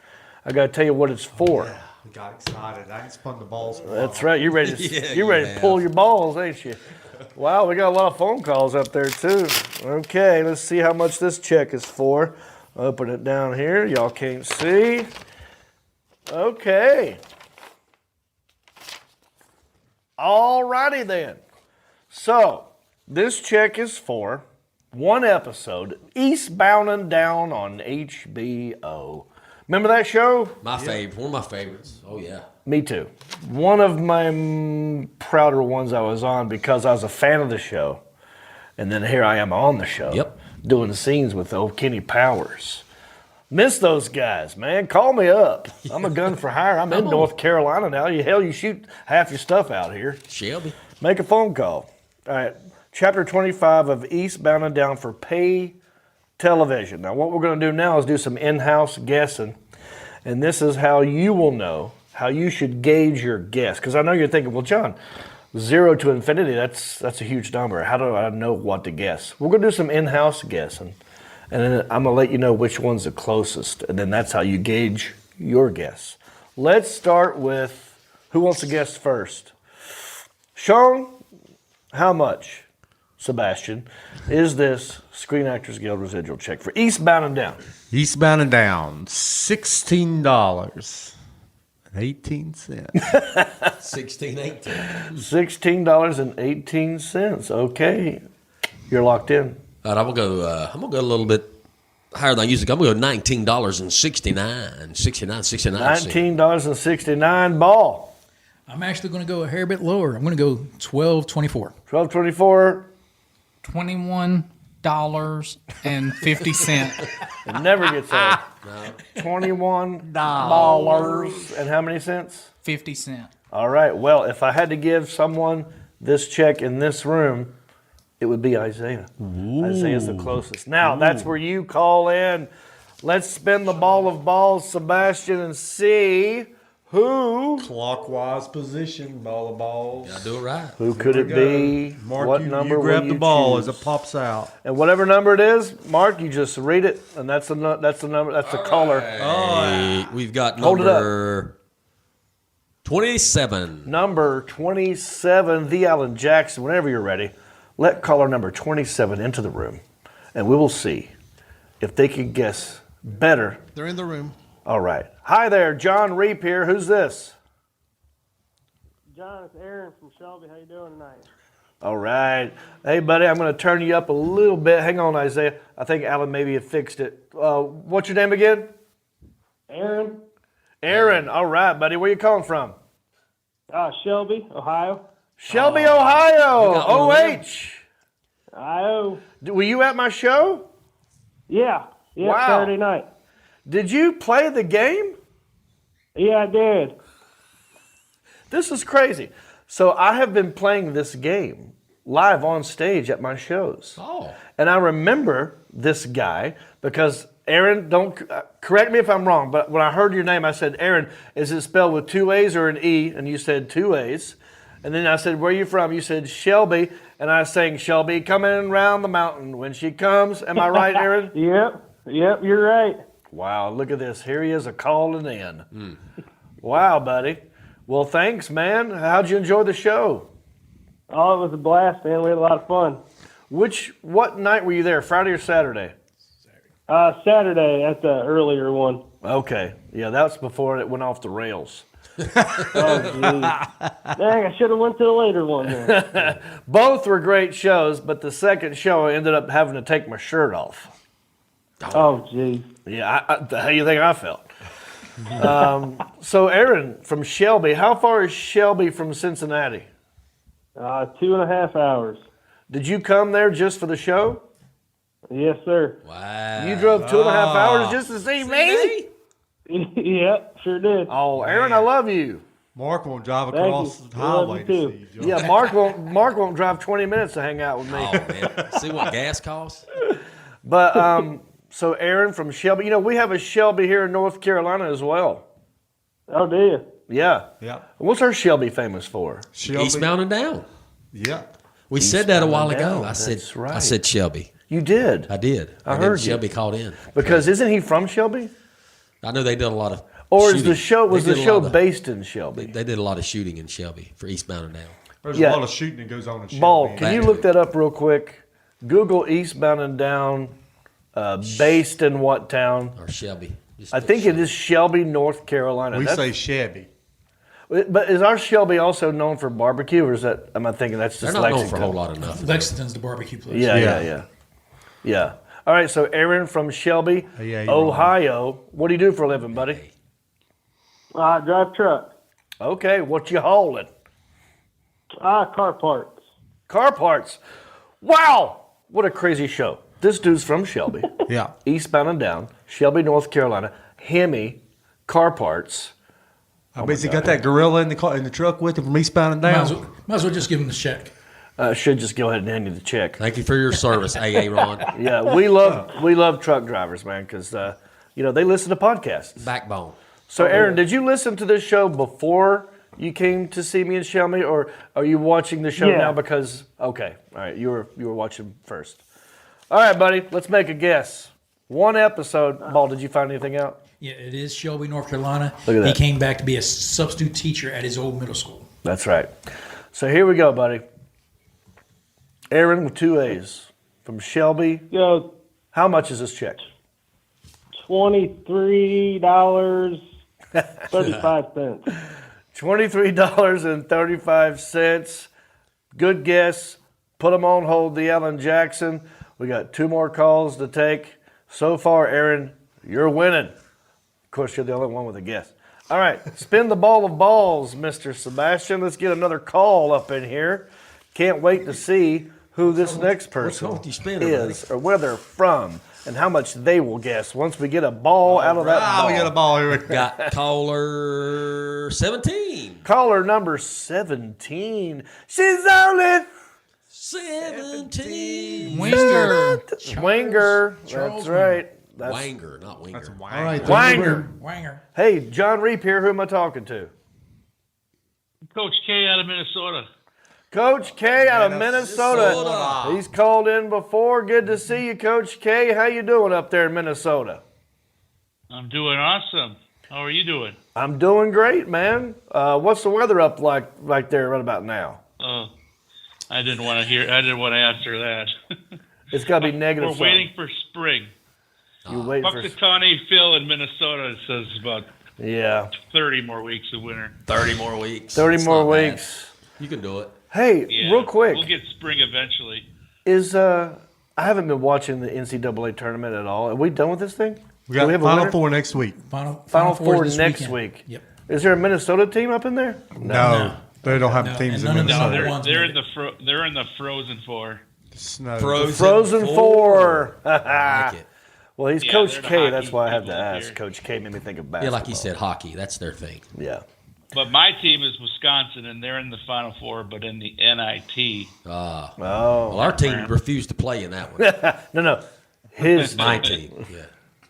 I got to tell you what it's for. Yeah, I got excited. I can spun the balls. That's right. You're ready to, Yeah, you're ready to pull your balls, ain't you? Wow, we got a lot of phone calls up there, too. Okay, let's see how much this check is for. Open it down here. Y'all can't see. Okay. All righty then. So, this check is for 1 episode, Eastbound and Down on HBO. Remember that show? My favorite, one of my favorites. Oh yeah. Me too. One of my prouder ones I was on because I was a fan of the show. And then here I am on the show. Yep. Doing scenes with old Kenny Powers. Miss those guys, man. Call me up. I'm a gun for hire. I'm in North Carolina now. You shoot half your stuff out here. Shelby. Make a phone call. All right. Chapter 25 of Eastbound and Down for pay television. Now, what we're going to do now is do some in-house guessing. And this is how you will know how you should gauge your guess. Because I know you're thinking, well, John, 0 to infinity, that's a huge number. How do I know what to guess? We're going to do some in-house guessing. And then I'm going to let you know which one's the closest. And then that's how you gauge your guess. Let's start with who wants to guess first? Sean, how much, Sebastian, is this Screen Actors Guild residual check for Eastbound and Down? Eastbound and Down, $16.18. 1618. $16.18. Okay, you're locked in. All right, I'm gonna go a little bit higher than I usually go. I'm gonna go $19.69. 69 $19.69. Ball. I'm actually going to go a hair bit lower. I'm going to go $12.24. $12.24. $21.50. It never gets old. No. $21 and how many cents? 50 cents. All right. Well, if I had to give someone this check in this room, it would be Isaiah. Ooh. Isaiah's the closest. Now, that's where you call in. Let's spin the ball of balls, Sebastian, and see who. Clockwise position, ball of balls. Gotta do it right. Who could it be? Mark, what you number grab will the you ball choose? as it pops out. And whatever number it is, Mark, you just read it, and that's the number. That's the color. Hey, we've got Hold it number 27. Number 27, the Alan Jackson. Whenever you're ready, let caller number 27 into the room, and we will see if they can guess better. They're in the room. All right. Hi there, John Reap here. Who's this? John, it's Aaron from Shelby. How you doing tonight? All right. Hey, buddy, I'm going to turn you up a little bit. Hang on, Isaiah. I think Alan maybe had fixed it. What's your name again? Aaron. Aaron. All right, buddy. Where you calling from? Shelby, Ohio. Shelby, Ohio. OH. IO. Were you at my show? Yeah. Wow. Saturday night. Did you play the game? Yeah, I did. This is crazy. So I have been playing this game live on stage at my shows. Oh. And I remember this guy because Aaron, don't correct me if I'm wrong, but when I heard your name, I said, Aaron, is it spelled with 2 A's or an E? And you said 2 A's. And then I said, where are you from? You said Shelby. And I sang, Shelby coming round the mountain when she comes. Am I right, Aaron? Yep, you're right. Wow, look at this. Here he is calling in. Wow, buddy. Well, thanks, man. How'd you enjoy the show? Oh, it was a blast, man. We had a lot of fun. What night were you there, Friday or Saturday? Saturday at the earlier one. Okay. Yeah, that's before it went off the rails. Oh, geez. Dang, I should have went to the later one then. Both were great shows, but the second show I ended up having to take my shirt off. Oh, geez. Yeah, how do you think I felt? So, Aaron, from Shelby, how far is Shelby from Cincinnati? 2.5 hours. Did you come there just for the show? Yes, sir. Wow. You drove 2.5 hours just to see me? Yep, sure did. Oh, Aaron, I love you. Mark won't drive across the highway to see you. Yeah, Mark won't drive 20 minutes to hang out with me. Oh, man. See what gas costs? But, so Aaron from Shelby, we have a Shelby here in North Carolina as well. Oh, do you? Yeah. Yeah. What's our Shelby famous for? Shelby. Eastbound and Down. Yeah. We said that a while Eastbound and ago. Down. That's right. I said Shelby. You did? I did. I And heard then you. Shelby called in. Because isn't he from Shelby? I know they did a lot of Or shooting. was the They did a show lot of- based in Shelby? They did a lot of shooting in Shelby for Eastbound and Down. There's Yeah. a lot of shooting that goes on in Shelby. Ball, can you Back look to that up real quick? Google Eastbound and Down, based in what town? Or Shelby. Just I put think it Shelby. is Shelby, North Carolina. We That's- say Chevy. But is our Shelby also known for barbecue, or am I thinking that's They're just not known Lexington? for a whole lot of nothing. Lexington's the barbecue place. Yeah. All right, so Aaron from Shelby, Yeah, you're Ohio. What do you do for a living, buddy? I drive truck. Okay, what you hauling? Car parts. Car parts. Wow, what a crazy show. This dude's from Shelby, Yeah. eastbound and down, Shelby, North Carolina. HEMI, car parts. I bet he got that gorilla in the truck with him from eastbound and Might down. as well just give him the check. Should just go ahead and hand you the check. Thank you for your service, AA Ron. Yeah, we love truck drivers, man, because they listen to podcasts. Backbone. So, Aaron, did you listen to this show before you came to see me and Shelby, or are you watching the show Yeah. now because? Okay, all right, you were watching first. All right, buddy, let's make a guess. One episode. Ball, did you find anything out? Yeah, it is Shelby, North Carolina. Look at He that. came back to be a substitute teacher at his old middle school. That's right. So here we go, buddy. Aaron with 2 A's from Shelby. Yo, How much is this check? $23.35. $23.35. Good guess. Put them on hold, the Alan Jackson. We got 2 more calls to take. So far, Aaron, you're winning. Of course, you're the only one with a guess. All right, spin the ball of balls, Mr. Sebastian. Let's get another call up in here. Can't wait to see who this next person wrong with you spinning, is or where they're from and how much they will guess once we get a ball out of that ball. We got a ball here. Got caller 17. Caller number 17. She's only 17. Winger. Winger. Charles That's right. That's Wanger, not Winger. All right. Wanger. Wanger. Hey, John Reap here. Who am I talking to? Coach K out of Minnesota. Coach K out of Minnesota. Minnesota. He's called in before. Good to see you, Coach K. How you doing up there in Minnesota? I'm doing awesome. How are you doing? I'm doing great, man. What's the weather up like right there right about now? I didn't want to answer that. It's got to be negative. We're waiting for spring. You're waiting for. Puckatawny Phil in Minnesota says about Yeah. 30 more weeks of winter. 30 more weeks. 30 It's more not bad. weeks. You can do it. Hey, Yeah, real quick. We'll get spring eventually. I haven't been watching the NCAA tournament at all. Are we done with this thing? We got Do have a Final winner? Four next week. Final Four Four is this next weekend. week. Yep. Is there a Minnesota team up in there? No. They don't have teams and in none of the Minnesota. other ones They're made in they're in the Frozen Four. Snow. Frozen Four. I like it. Well, he's Yeah, Coach they're the K. That's hockey why I had to people up ask. here. Coach K made me think of Yeah, basketball. like you said, hockey. That's their thing. Yeah. But my team is Wisconsin, and they're in the Final Four, but in the NIT. Oh. Well, our team refused to play in that one. No. His My team, yeah.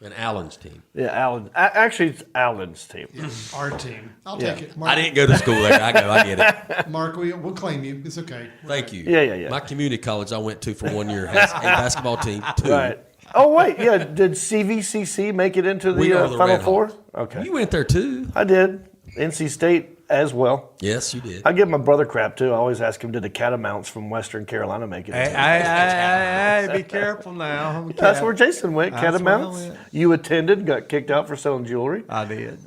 And Allen's team. Yeah, Allen. Actually, it's Allen's team. Our team. I'll Yeah. take it. I didn't go to school there. I get it. Mark, we'll claim you. It's okay. Thank you. Yeah. My community college I went to for 1 year has a basketball team, 2. Right. Oh, wait. Yeah. Did CVCC make it into We the, are the Final Red Four? Hawks. Okay. You went there too. I did. NC State as well. Yes, you did. I give my brother crap, too. I always ask him, did the Catamounts from Western Carolina make it? Hey, be careful now. That's where Jason went, That's where I Catamounts. went. You attended, got kicked out for selling jewelry. I did.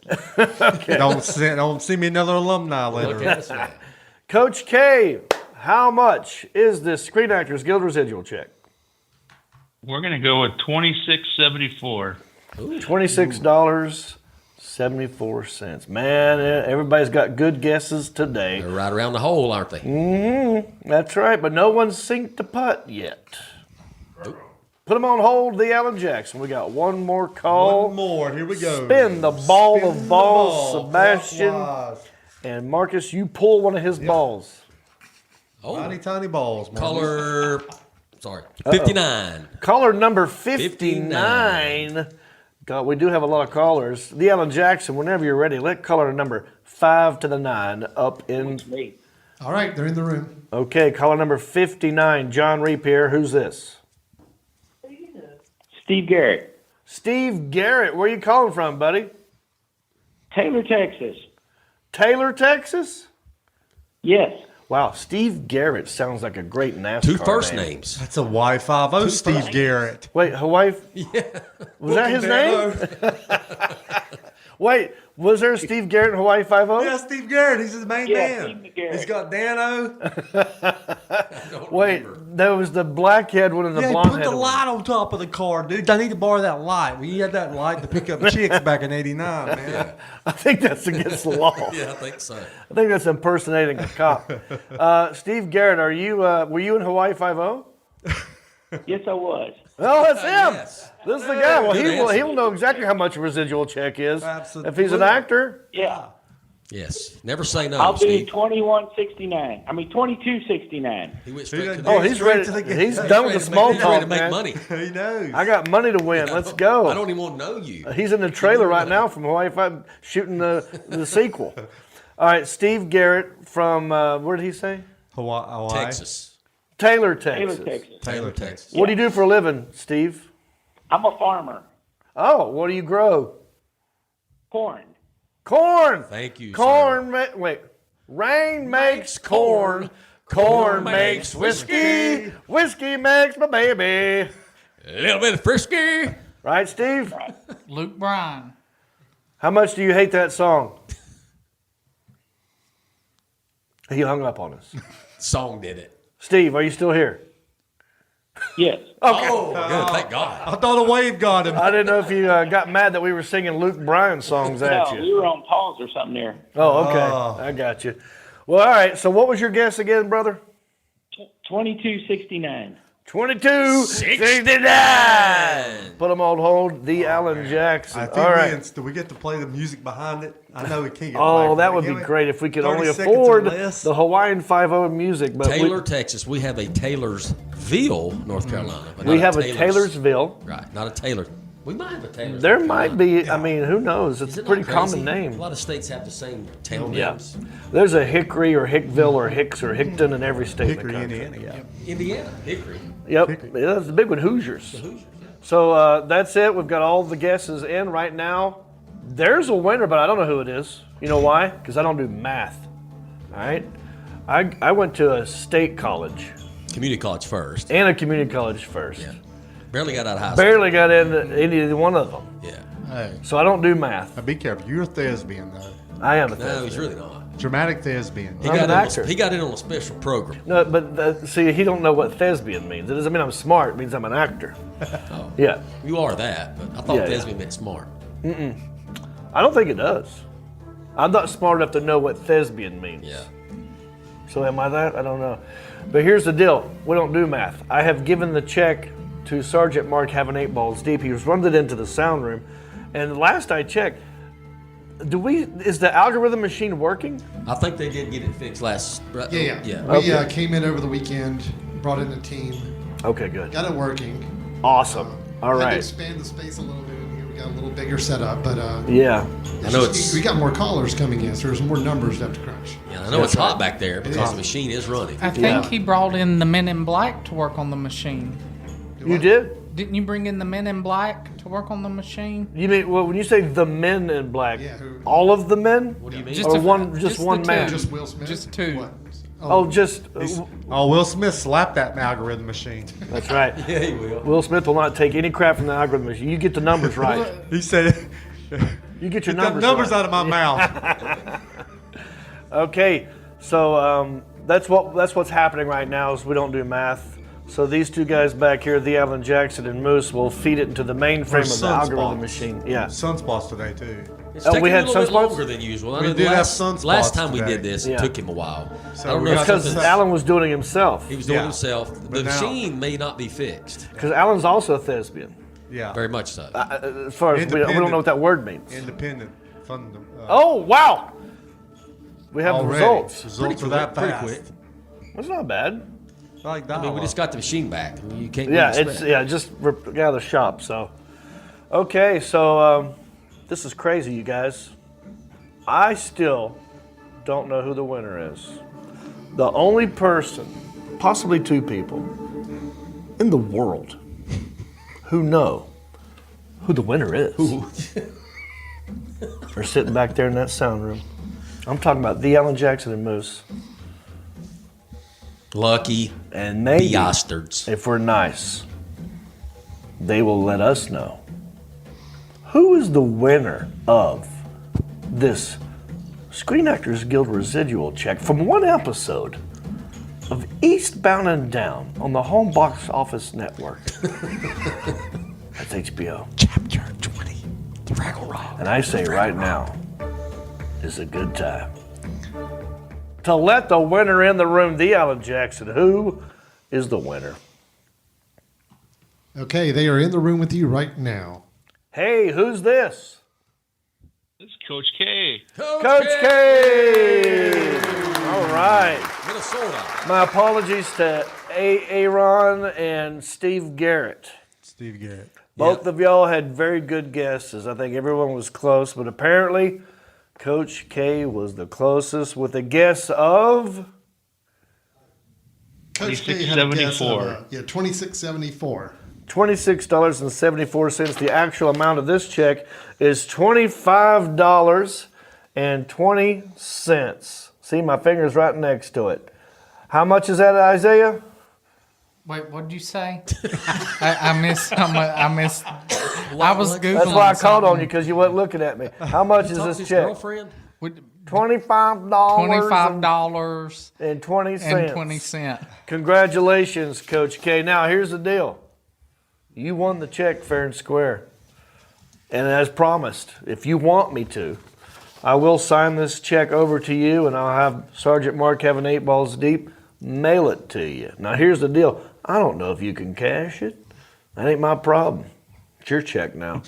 Don't see me another alumni Look letter. at us, man. Coach K, how much is this Screen Actors Guild residual check? We're going to go with $26.74. $26.74. Man, everybody's got good guesses today. They're right around the hole, aren't they? That's right, but no one's synced the putt yet. Put them on hold, the Alan Jackson. We got one more call. One more. Here we go. Spin the ball Spin of the balls, ball. Sebastian. Clockwise. And Marcus, you pull one of his balls. Oh, Tiny balls. Marcus. color. Sorry, 59. Caller number 59. God, we do have a lot of callers. The Alan Jackson, whenever you're ready, let caller number 5 to the 9 up in. All right, they're in the room. Okay, caller number 59, John Reap here. Who's this? Steve Garrett. Steve Garrett. Where you calling from, buddy? Taylor, Texas. Taylor, Texas? Yes. Wow, Steve Garrett sounds like a great NASCAR 2 first name. names. That's a Y50 Steve Garrett. Wait, Hawaii? Yeah. Was that his name? Wait, Was there a Steve Garrett in Hawaii Five-0? Yeah, Steve Garrett. He's his main man. Steve Garrett. He's got Dano. Wait, there was the black head one and the Yeah, blonde put head the one. light on top of the car, dude. I need to borrow that light. We had that light to pick up chicks back in '89, man. I think that's against the law. Yeah, I think so. I think that's impersonating a cop. Steve Garrett, were you in Hawaii Five-0? Yes, I was. Oh, that's him. Yes. This is the guy. Well, Good answer. he'll know exactly how much a residual check is. Absolutely. If he's an actor. Yeah. Yes. Never say no, I'll do Steve. 21.69. I mean 22.69. He went straight to Oh, the he's ready. He's done with the small He's ready talk, to make man. money. He knows. I got money to win. Let's go. I don't even want to know you. He's in the trailer right now from Hawaii Five, shooting the sequel. All right, Steve Garrett from where did he say? Hawaii. Texas. Taylor, Texas. Taylor, Texas. What do you do for a living, Steve? I'm a farmer. Oh, what do you grow? Corn. Corn. Thank you, Corn. Rain makes corn. Corn makes whiskey. Whiskey makes my baby. A little bit of frisky. Right, Steve? Luke Bryan. How much do you hate that song? He hung up on us. Song did it. Steve, are you still here? Yes. Okay. Oh, good. Thank God. I thought a wave got him. I didn't know if you got mad that we were singing Luke Bryan songs at No, you. we were on pause or something there. Oh, okay. I got you. Well, all right. So what was your guess again, brother? 22.69. 22.69. Put them on hold. The Alan Jackson. I think All right. do we get to play the music behind it? I know we can't get Oh, away that from would it, be can we? great if we could 30 only seconds or afford less. the Hawaiian Five-0 music. But Taylor, Texas. We have a Taylorsville, North Carolina. But we not have a Taylorsville. Right, not a Taylor. We might have a Taylor. There might be. I mean, who knows? It's a pretty common name. A lot of states have the same town Yeah. names. There's a Hickory or Hickville or Hicks or Hickton in every state Hickory, in the country. Indiana. Yeah. Indiana, Hickory. Yep. Yeah, that's the big one, Hoosiers. So that's it. We've got all the guesses in right now. There's a winner, but I don't know who it is. You know why? Because I don't do math. All right? I went to a state college. Community college first. And a community college first. Yeah. Barely got out of high school. Barely got into any one of them. Yeah. Hey, So I don't do math. now be careful. You're a thespian, though. I am a No, thespian. he's really not. Dramatic thespian. He I'm got, an in on, actor. he got in on a special program. No, but see, he don't know what thespian means. It doesn't mean I'm smart. It means I'm an actor. Oh. Yeah. You are that, but I thought Yeah, yeah. thespian meant smart. I don't think it does. I'm not smart enough to know what thespian means. Yeah. So am I that? I don't know. But here's the deal. We don't do math. I have given the check to Sergeant Mark having 8 balls deep. He was running it into the sound room. And last I checked, is the algorithm machine working? I think they did get it fixed last. Right? Yeah. Yeah. We Okay. came in over the weekend, brought in a team, Okay, good. got it working. Awesome. All Had to right. expand the space a little bit. We got a little bigger setup, but Yeah. I know it's. we got more callers coming in, so there's more numbers to have to crunch. Yeah, I know it's That's hot back there because the machine is running. I think he brought in the Men in Black to work on the machine. You did? Didn't you bring in the Men in Black to work on the machine? You mean when you say the men in black, Yeah, who- all of the men? What do you mean? Just Or a- one just the one man? two. Just Will Smith. Just two. What? Oh, just Oh, Will Smith slapped that algorithm machine. that's right. Yeah, he will. Will Smith will not take any crap from the algorithm machine. You get the numbers right. He said, You get your "Get the numbers numbers right. out of my mouth." Okay, so that's what's happening right now is we don't do math. So these two guys back here, the Alan Jackson and Moose, will feed it into the mainframe of the algorithm machine. Yeah. Sunspots today too. It's Oh, taking we had a little bit sunspots? longer than usual. I We know did the have last, sunspots last time we today. did this, Yeah. it took him a while. So I don't we know got if Because something- Alan was doing it himself. he was doing Yeah. himself. But The now- machine may not be fixed. Because Alan's also a thespian. Yeah. Very much so. As far as we don't know what that word means. Independent. Oh, wow. We have the already. results. Results are that pretty fast. quick. That's not bad. Like I mean, we just got the machine back. You can't. Yeah, really it's expect. just out of the shop. So, okay, so this is crazy, you guys. I still don't know who the winner is. The only person, possibly two people, in the world who know who the winner is are sitting back there in that sound room. I'm talking about the Alan Jackson and Moose. Lucky And maybe, bastards. if we're nice, they will let us know who is the winner of this Screen Actors Guild residual check from one episode of Eastbound and Down on the Home Box Office Network. That's HBO. Chapter 20. The Raggle Rock. And I say right now is a good time to let the winner in the room, the Alan Jackson. Who is the winner? Okay, they are in the room with you right now. Hey, who's this? This is Coach K. Coach K! All right. Minnesota. My apologies to Aaron and Steve Garrett. Steve Garrett. Both of y'all had very good guesses. I think everyone was close, but apparently Coach K was the closest with a guess of... Coach K had a guess of, 26.74. $26.74. $26.74. The actual amount of this check is $25.20. See, my finger's right next to it. How much is that, Isaiah? Wait, what did you say? I missed. I was Googling. That's why I called on something. you, because you weren't looking at me. How much is this check? Girlfriend? $25. $25.20. Congratulations, Coach K. Now, here's the deal. You won the check fair and square. And as promised, if you want me to, I will sign this check over to you, and I'll have Sergeant Mark having 8 balls deep mail it to you. Now, here's the deal. I don't know if you can cash it. That ain't my problem. It's your check now.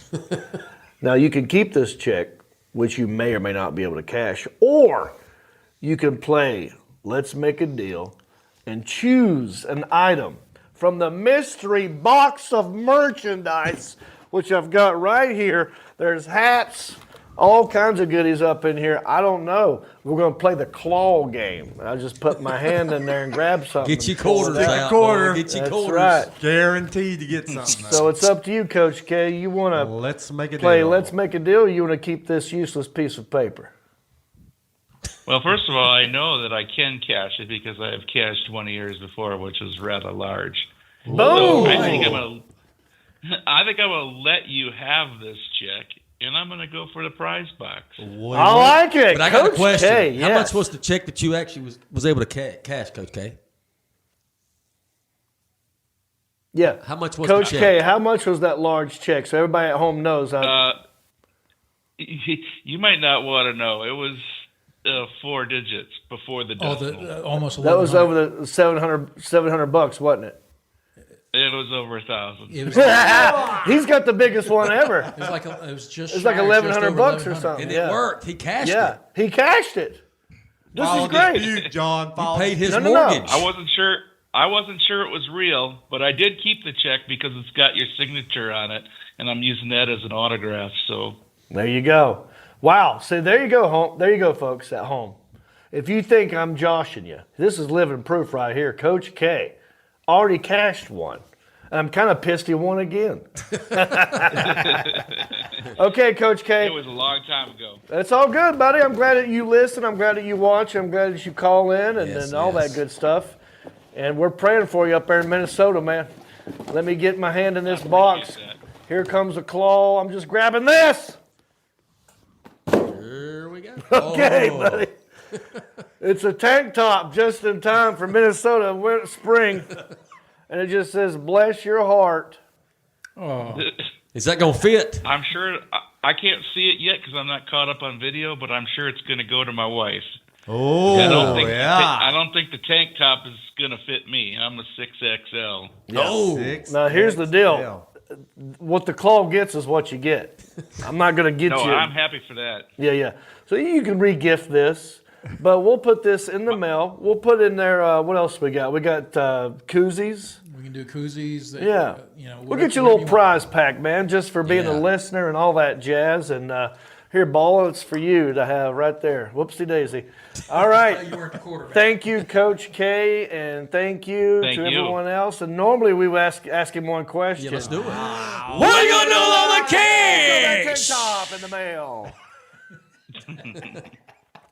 Now, you can keep this check, which you may or may not be able to cash, or you can play Let's Make a Deal and choose an item from the mystery box of merchandise, which I've got right here. There's hats, all kinds of goodies up in here. I don't know. We're going to play the claw game. I just put my hand in there and grab something. Get your quarters out. Get your That's quarters. right. Guaranteed to get something. So it's up to you, Coach K. You want to Let's make a play deal. Let's Make a Deal, or you want to keep this useless piece of paper? Well, first of all, I know that I can cash it because I have cashed 20 years before, which was rather large. Boom! So I think I'm gonna let you have this check, and I'm gonna go for the prize box. I like it. But I got a Coach question. K, How yes. much was the check that you actually was able to cash, Coach K? Yeah. How much was Coach the check? K, how much was that large check? So everybody at home knows. You might not want to know. It was 4 digits before the decimal. Almost. That was over the $700, wasn't it? It was over 1,000. It was, He's got the biggest one ever. it was like it was just. It's like shy, just over $1,100 or 1,100. something. And yeah. it worked. He cashed Yeah, it. he cashed it. This is great. You, John. He paid his No. mortgage. I wasn't sure it was real, but I did keep the check because it's got your signature on it, and I'm using that as an autograph. So There you go. Wow. So there you go, home. There you go, folks at home. If you think I'm joshing you, this is living proof right here. Coach K already cashed one. And I'm kind of pissed he won again. Okay, Coach K. it was a long time ago. It's all good, buddy. I'm glad that you listen. I'm glad that you watch. I'm glad that you call in and all that good stuff. And we're praying for you up there in Minnesota, man. Let me get my hand in this box. that. Here comes a claw. I'm just grabbing this. Here we go. Okay, buddy. It's a tank top just in time for Minnesota spring. And it just says, bless your heart. Is that going to fit? I'm sure I can't see it yet because I'm not caught up on video, but I'm sure it's going to go to my wife. Oh, I don't think yeah. I don't think the tank top is going to fit me. I'm a 6XL. Oh. Now, here's the deal. What the claw gets is what you get. I'm not going to get No, you. I'm happy for that. Yeah. So you can re-gift this, but we'll put this in the mail. We'll put in there, what else we got? We got koozies. We can do koozies. Yeah. We'll whatever- get you a little whatever prize pack, man, just for being a Yeah. listener and all that jazz. And here, Ball, it's for you to have right there. Whoopsie daisy. All right. You weren't the quarterback. Thank you, Coach K, and thank you Thank to you. everyone else. And normally we would ask him one question. Yeah, let's do it. What are you going to do on the tank top in the mail?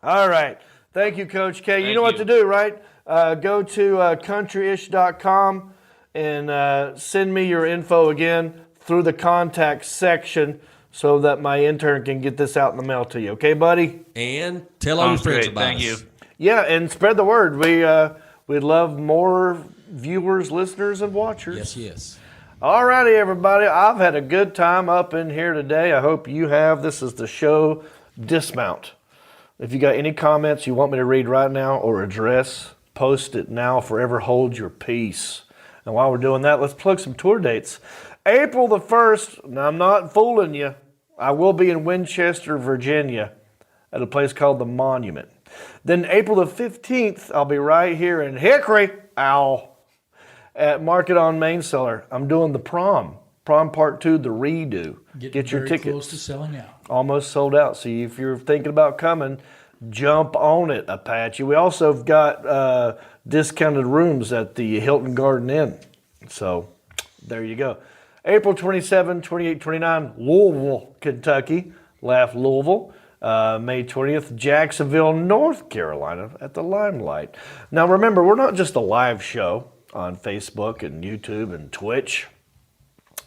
All right. Thank you, Coach K. You know what to do, right? Go to countryish.com and send me your info again through the contact section so that my intern can get this out in the mail to you. Okay, buddy? And tell all your friends about Thank us. you. Yeah, and spread the word. We'd love more viewers, listeners, and watchers. Yes, yes. All righty, everybody. I've had a good time up in here today. I hope you have. This is the show Dismount. If you got any comments you want me to read right now or address, post it now. Forever hold your peace. And while we're doing that, let's plug some tour dates. April the 1st, now I'm not fooling you, I will be in Winchester, Virginia at a place called The Monument. Then April the 15th, I'll be right here in Hickory, at Market on Main Cellar. I'm doing the Prom Part 2, the redo. Get your tickets. Close to selling out. Almost sold out. So if you're thinking about coming, jump on it, Apache. We also have got discounted rooms at the Hilton Garden Inn. So there you go. April 27, 28, 29, Louisville, Kentucky. Laugh Louisville. May 20th, Jacksonville, North Carolina at the Limelight. Now remember, we're not just a live show on Facebook and YouTube and Twitch.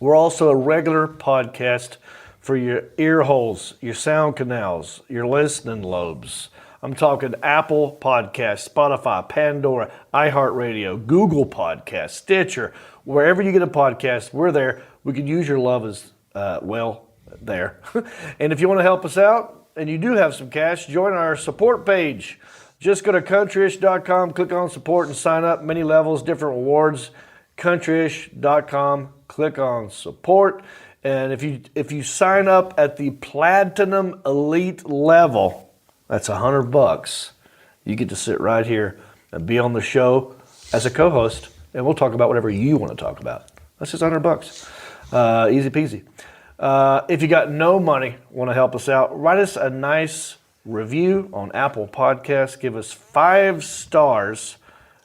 We're also a regular podcast for your ear holes, your sound canals, your listening lobes. I'm talking Apple Podcasts, Spotify, Pandora, iHeartRadio, Google Podcasts, Stitcher. Wherever you get a podcast, we're there. We could use your love as well there. And if you want to help us out and you do have some cash, join our support page. Just go to countryish.com, click on support and sign up. Many levels, different rewards. Countryish.com, click on support. And if you sign up at the Platinum Elite level, that's $100. You get to sit right here and be on the show as a co-host, and we'll talk about whatever you want to talk about. That's just $100. Easy peasy. If you got no money, want to help us out, write us a nice review on Apple Podcasts. Give us 5 stars,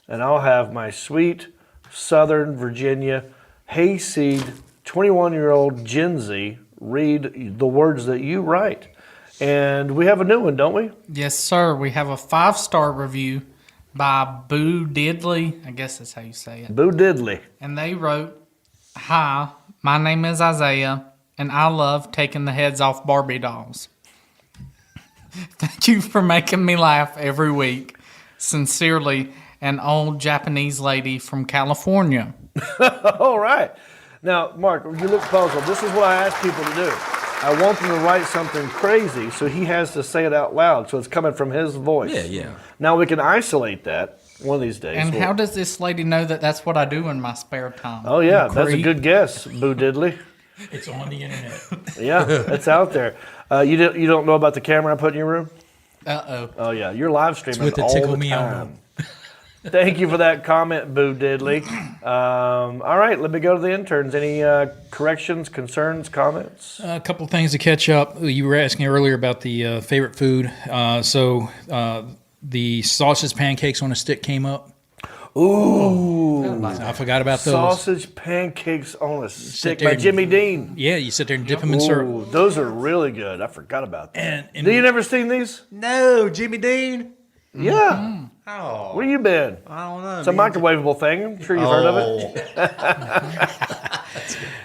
and I'll have my sweet Southern Virginia hayseed 21-year-old Gen Z read the words that you write. And we have a new one, don't we? Yes, sir. We have a 5-star review by Boo Diddley. I guess that's how you say it. Boo Diddley. And they wrote, "Hi, my name is Isaiah, and I love taking the heads off Barbie dolls. Thank you for making me laugh every week. Sincerely, an old Japanese lady from California." All right. Now, Mark, you look puzzled. This is what I ask people to do. I want them to write something crazy, so he has to say it out loud, so it's coming from his voice. Yeah, yeah. Now we can isolate that one of these days. And how does this lady know that that's what I do in my spare time? Oh, yeah, You that's a creep. good guess, Boo Diddley. It's on the internet. Yeah, it's out there. You don't know about the camera I put in your room? Uh-oh. Oh, yeah, you're live streaming with the all Tickle the Me time. Elmo. Thank you for that comment, Boo Diddley. All right, let me go to the interns. Any corrections, concerns, comments? A couple things to catch up. You were asking earlier about the favorite food. So the sausage pancakes on a stick came up. Ooh. I forgot about those. Sausage pancakes on a stick there by and- Jimmy Dean. Yeah, you sit there and dip them in syrup. Ooh, those are really good. I forgot about that. And Do you never seen these? No, Jimmy Dean. Yeah. Oh, Where you been? I don't know. It's a microwavable thing. I'm sure you've heard of it.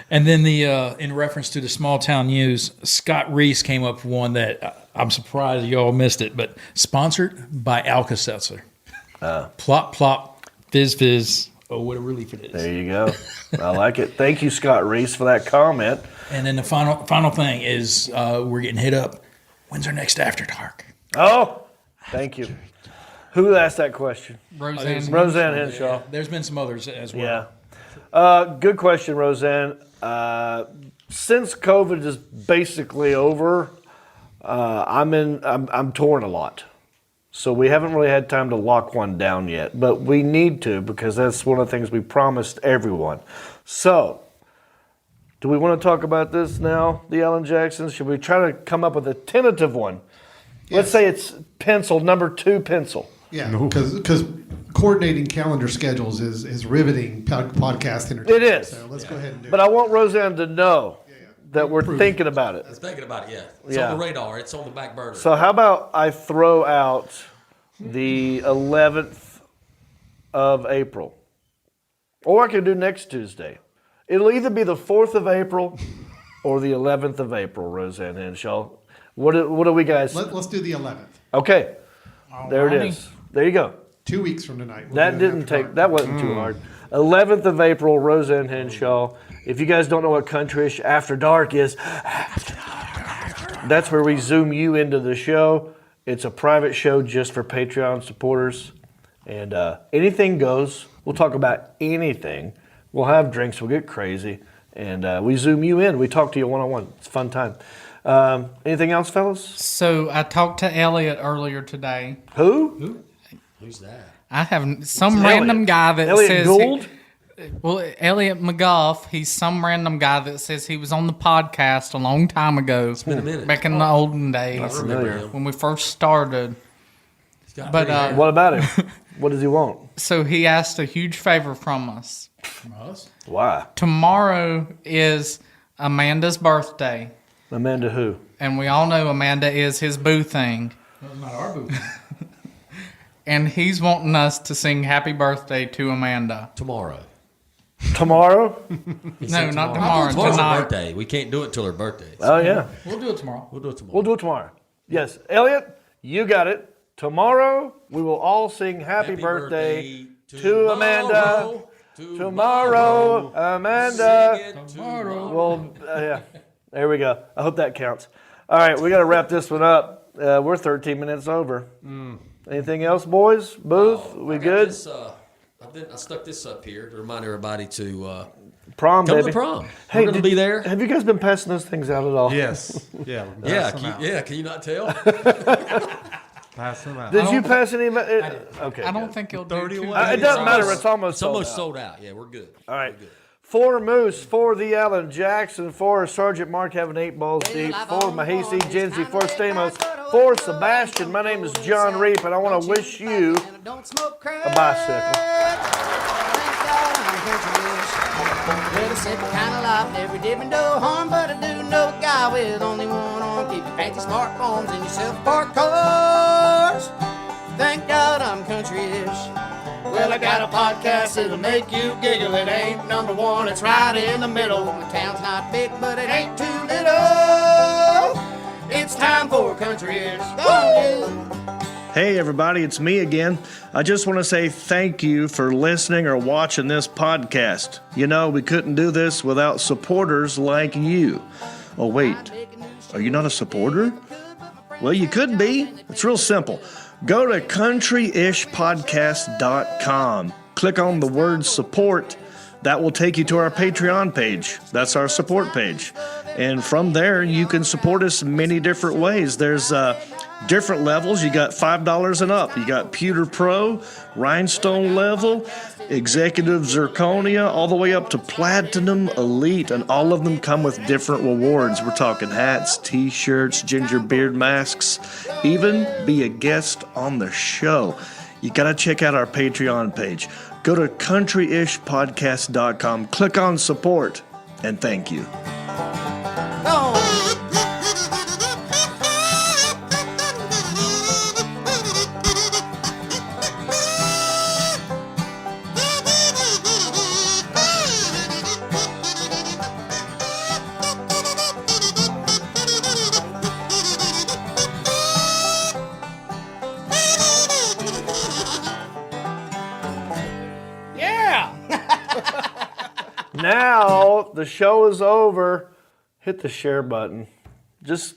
And then the in reference to the small town news, Scott Reese came up with one that I'm surprised you all missed it, but sponsored by Alka-Seltzer. Plop, plop, fizz, fizz. Oh, what a relief it is. There you go. I like it. Thank you, Scott Reese, for that comment. And then the final thing is we're getting hit up. When's our next After Dark? Oh, thank you. Who asked that question? Roseanne Henshaw. There's been some others as well. Yeah. Good question, Roseanne. Since COVID is basically over, I'm torn a lot. So we haven't really had time to lock one down yet, but we need to because that's one of the things we promised everyone. So, do we want to talk about this now, the Ellen Jacksons? Should we try to come up with a tentative one? Let's say it's pencil, number 2 pencil. Yeah, because coordinating calendar schedules is riveting podcast entertainment. It is. So let's go ahead and do But it. I want Roseanne to know that we're Prove thinking about it. I was thinking about it, yeah. It's Yeah. on the radar. It's on the back burner. So how about I throw out the 11th of April? Or I can do next Tuesday. It'll either be the 4th of April or the 11th of April, Roseanne Henshaw? What do we guys? Let's do the 11th. Okay, there it is. There you go. 2 weeks from tonight. That wasn't too hard. 11th of April, Roseanne Henshaw. If you guys don't know what Countryish After Dark is, that's where we zoom you into the show. It's a private show just for Patreon supporters. And anything goes. We'll talk about anything. We'll have drinks. We'll get crazy. And we zoom you in. We talk to you one-on-one. It's a fun time. Anything else, fellas? So I talked to Elliot earlier today. Who? Who's that? I have some random guy that Elliot says... Gould? Elliot McGough, he's some random guy that says he was on the podcast a long time ago. It's been a minute. Back in the olden days. I remember him. When we first started. But what about him? What does he want? So he asked a huge favor from us. From us? Why? Tomorrow is Amanda's birthday. Amanda who? And we all know Amanda is his boo thing. That's not our boo. And he's wanting us to sing happy birthday to Amanda. Tomorrow. Tomorrow? No, not tomorrow. Tomorrow's her Tonight. birthday. We can't do it until her birthday. Oh, yeah. We'll do it tomorrow. We'll do it tomorrow. We'll do it tomorrow. Yes. Elliot, you got it. Tomorrow, we will all sing happy birthday to Amanda. Tomorrow, Amanda. Tomorrow. Well, yeah. There we go. I hope that counts. All right, we got to wrap this one up. We're 13 minutes over. Anything else, boys? Booth, we good? I stuck this up here to remind everybody to prom, come baby. to the prom. Hey, We're going to be there. Have you guys been passing those things out at all? Yes. Yeah. Can you not tell? Pass them out. Did you pass any? Okay. I don't think he'll do 30 too away. bad. It doesn't matter. It's almost sold out. Yeah, we're good. All right. For Moose, for the Alan Jackson, for Sergeant Mark having 8 balls deep, for Mahisi, Jensi, for Stamos, for Sebastian. My name is John Reap, and I want to wish you a bicycle. Well, a simple kind of life, never did me no harm, but I do know a guy with only one arm. Keep your fancy smartphones and your self-parked cars. Thank God I'm country-ish. Well, I got a podcast that'll make you giggle. It ain't number one, it's right in the middle. My town's not big, but it ain't too little. It's time for country-ish. Go on, dude. Hey everybody, it's me again. I just want to say thank you for listening or watching this podcast. You know, we couldn't do this without supporters like you. Oh wait, are you not a supporter? Well, you could be. It's real simple. Go to countryishpodcast.com. Click on the word support. That will take you to our Patreon page. That's our support page. And from there, you can support us many different ways. There's different levels. You got $5 and up. You got Pewter Pro, Rhinestone level, Executive Zirconia, all the way up to Platinum Elite, and all of them come with different rewards. We're talking hats, t-shirts, ginger beard masks, even be a guest on the show. You got to check out our Patreon page. Go to countryishpodcast.com, click on support, and thank you. Now the show is over. Hit the share button. Just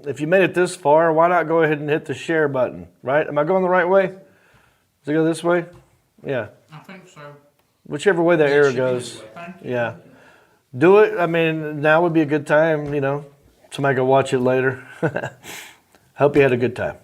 if you made it this far, why not go ahead and hit the share button? Right? Am I going the right way? Does it go this way? Yeah. I think so. Whichever way the arrow goes. Yeah. Do it. I mean, now would be a good time. You know, somebody can watch it later. Hope you had a good time.